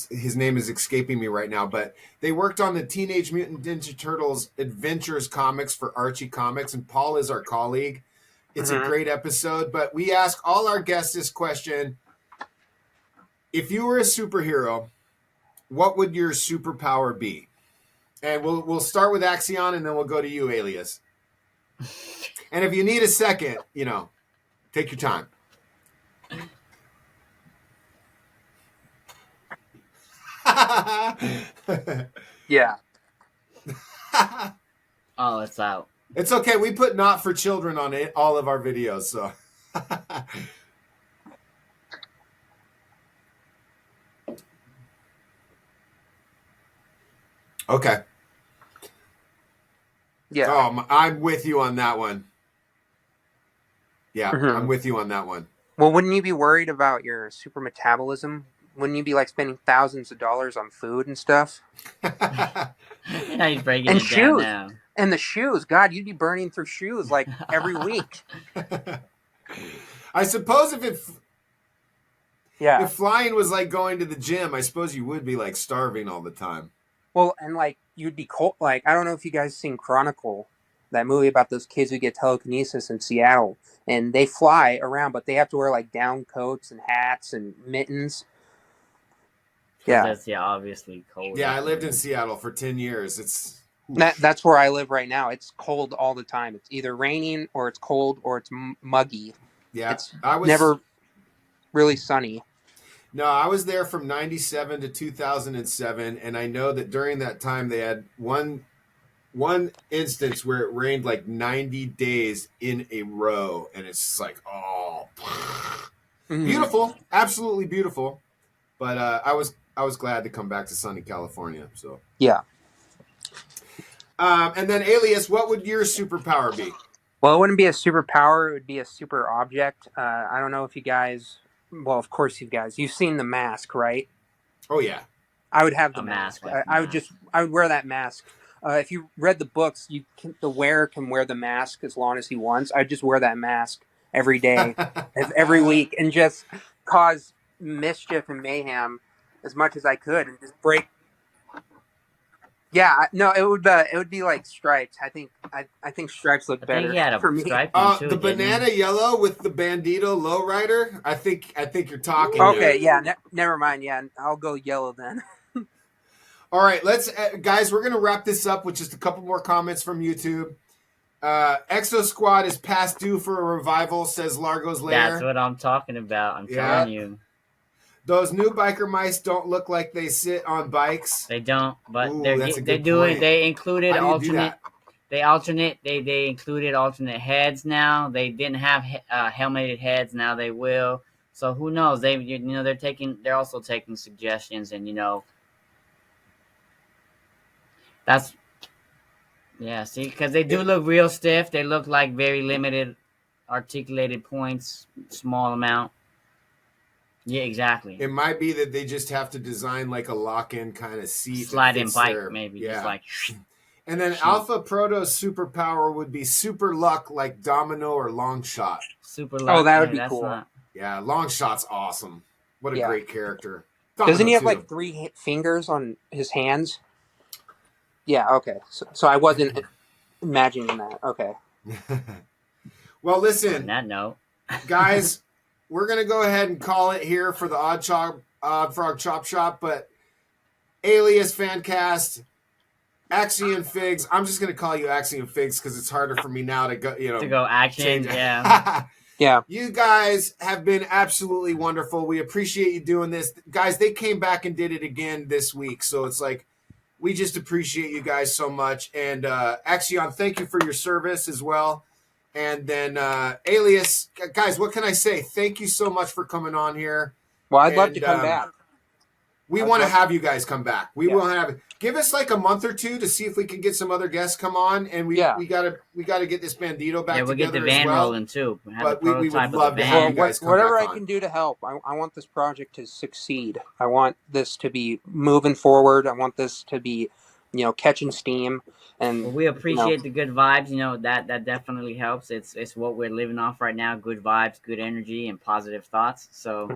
his name is escaping me right now, but they worked on the Teenage Mutant Ninja Turtles Adventures comics for Archie Comics, and Paul is our colleague. It's a great episode, but we ask all our guests this question. If you were a superhero, what would your superpower be? And we'll start with Axion, and then we'll go to you, Alias. And if you need a second, take your time. Yeah. Oh, it's out. It's okay. We put not for children on all of our videos, so. Okay. Yeah. Oh, I'm with you on that one. Yeah, I'm Mhm. with you on that one. Well, wouldn't you be worried about your super metabolism? Wouldn't you be like spending thousands of dollars on food and stuff? Now he's breaking And it down shoes. now. And the shoes. God, you'd be burning through shoes like every week. I suppose Yeah. if flying was like going to the gym, I suppose you would be like starving all the time. Well, and like you'd be cold. Like, I don't know if you guys seen Chronicle, that movie about those kids who get telekinesis in Seattle, and they fly around, but they have to wear like down coats and hats and mittens. Yeah, That's obviously cold. Yeah, up I lived in there. Seattle for 10 years. It's that's where I live right now. It's cold all the time. It's either raining or it's cold or it's muggy. yeah. It's I was never really sunny. No, I was there from 97 to 2007, and I know that during that time they had one instance where it rained like 90 days in a row, and it's just like, oh, Mhm. beautiful, absolutely beautiful. But I was glad to come back to sunny California. So Yeah. and then Alias, what would your superpower be? Well, it wouldn't be a superpower. It would be a super object. I don't know if you guys. Well, of course you guys. You've seen The Mask, right? Oh yeah, I would have the A mask, mask. like I would mask. I would wear that mask. If you read the books, the wearer can wear the mask as long as he wants. I'd just wear that mask every day, every week, and just cause mischief and mayhem as much as I could, and just break. Yeah, no, it would be like stripes. I think stripes look I think better he had for a me. striped one too. the didn't he? banana yellow with the bandito lowrider. I think you're talking. Okay, Dude. yeah, never mind. Yeah, I'll go yellow then. All right, let's guys. We're gonna wrap this up with just a couple more comments from YouTube. Exo Squad is past due for a revival, says Largo's Lair. That's what I'm talking about. I'm telling you. Those new biker mice don't look like they sit on bikes. They don't, but Ooh, they're that's a they good do it. point. They included How do you do alternate. that? They included alternate heads now. They didn't have helmeted heads. Now they will. So who knows? They're also taking suggestions, and that's see, because they do look real stiff. They look like very limited articulated points, small amount. Yeah, exactly. It might be that they just have to design like a lock-in kind of seat. Slide-in bike, maybe. Yeah. Just like. And then Alpha Proto's superpower would be super luck, like Domino or Long Shot. Super luck. Oh, that would be that's cool. Not... Yeah, Long Shot's awesome. What a great character. Doesn't Domino he have too. like 3 fingers on his hands? Yeah. Okay. So I wasn't imagining that. Okay. Well, On listen, that note, guys, we're gonna go ahead and call it here for the Odd Frog Chop Shop. But Alias Fancast, Axion Figs. I'm just gonna call you Axion Figs because it's harder for me now to go. to go action, change. yeah. Yeah. You guys have been absolutely wonderful. We appreciate you doing this, guys. They came back and did it again this week, so it's like we just appreciate you guys so much. And Axion, thank you for your service as well. And then Alias, guys, what can I say? Thank you so much for coming on here. Well, I'd love to come back. We want to have you guys come back. We will have it. Give us like a month or two to see if we can get some other guests come on, and we gotta get this Bandito back we'll together get the van as well. rolling too. But we would love to have you guys come whatever back I on. can do to help. I want this project to succeed. I want this to be moving forward. I want this to be, catching steam. And well, we appreciate the good vibes. That definitely helps. It's what we're living off right now. Good vibes, good energy, and positive thoughts. So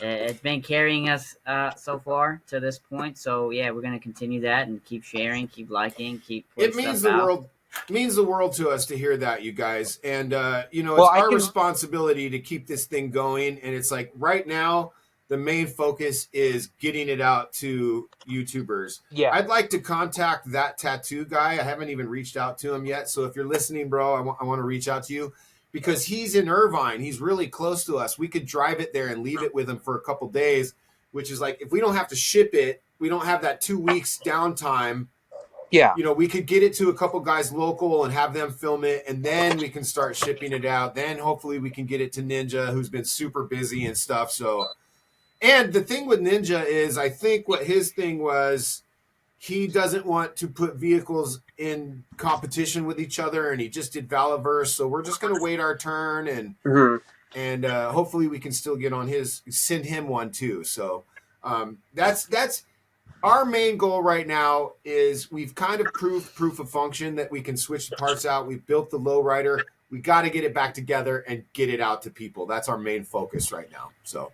it's been carrying us so far to this point. So yeah, we're gonna continue that and keep sharing, keep liking, keep. It means the world. Means the world to us to hear that, you guys. And it's our responsibility to keep this thing going. And it's like right now, the main focus is getting it out to YouTubers. Yeah. I'd like to contact that tattoo guy. I haven't even reached out to him yet. So if you're listening, bro, I want to reach out to you because he's in Irvine. He's really close to us. We could drive it there and leave it with him for a couple days, which is like, if we don't have to ship it, we don't have that 2 weeks downtime. Yeah. We could get it to a couple guys local and have them film it, and then we can start shipping it out. Then hopefully we can get it to Ninja, who's been super busy and stuff. So, and the thing with Ninja is, I think what his thing was, he doesn't want to put vehicles in competition with each other, and he just did Valaverse. So we're just going to wait our turn, and hopefully we can still get on send him one too. So that's our main goal right now. Is we've kind of proved proof of function that we can switch the parts out. We've built the lowrider. We got to get it back together and get it out to people. That's our main focus right now. So,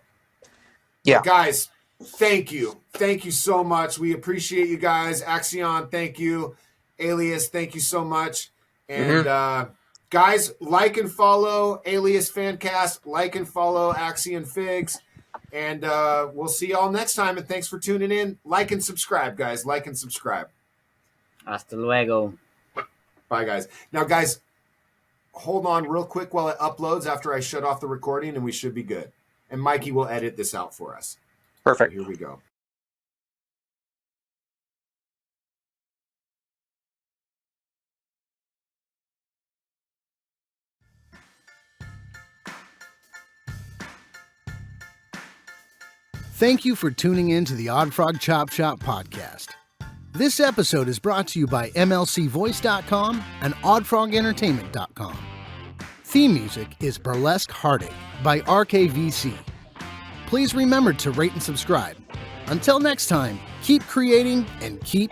Yeah. but guys, thank you. Thank you so much. We appreciate you guys. Axion, thank you. Alias, thank you so much. And guys, like and follow Alias Fancast. Like and follow Axion Figs. And we'll see y'all next time. And thanks for tuning in. Like and subscribe, guys. Like and subscribe. Hasta luego. Bye, guys. Now, guys, hold on real quick while it uploads after I shut off the recording, and we should be good. And Mikey will edit this out for us. Perfect. So here we go. Thank you for tuning in to the Oddfrog Chop Shop podcast. This episode is brought to you by MLCVoice.com and OddFrogEntertainment.com. Theme music is Burlesque Heartache by RKVC. Please remember to rate and subscribe. Until next time, keep creating and keep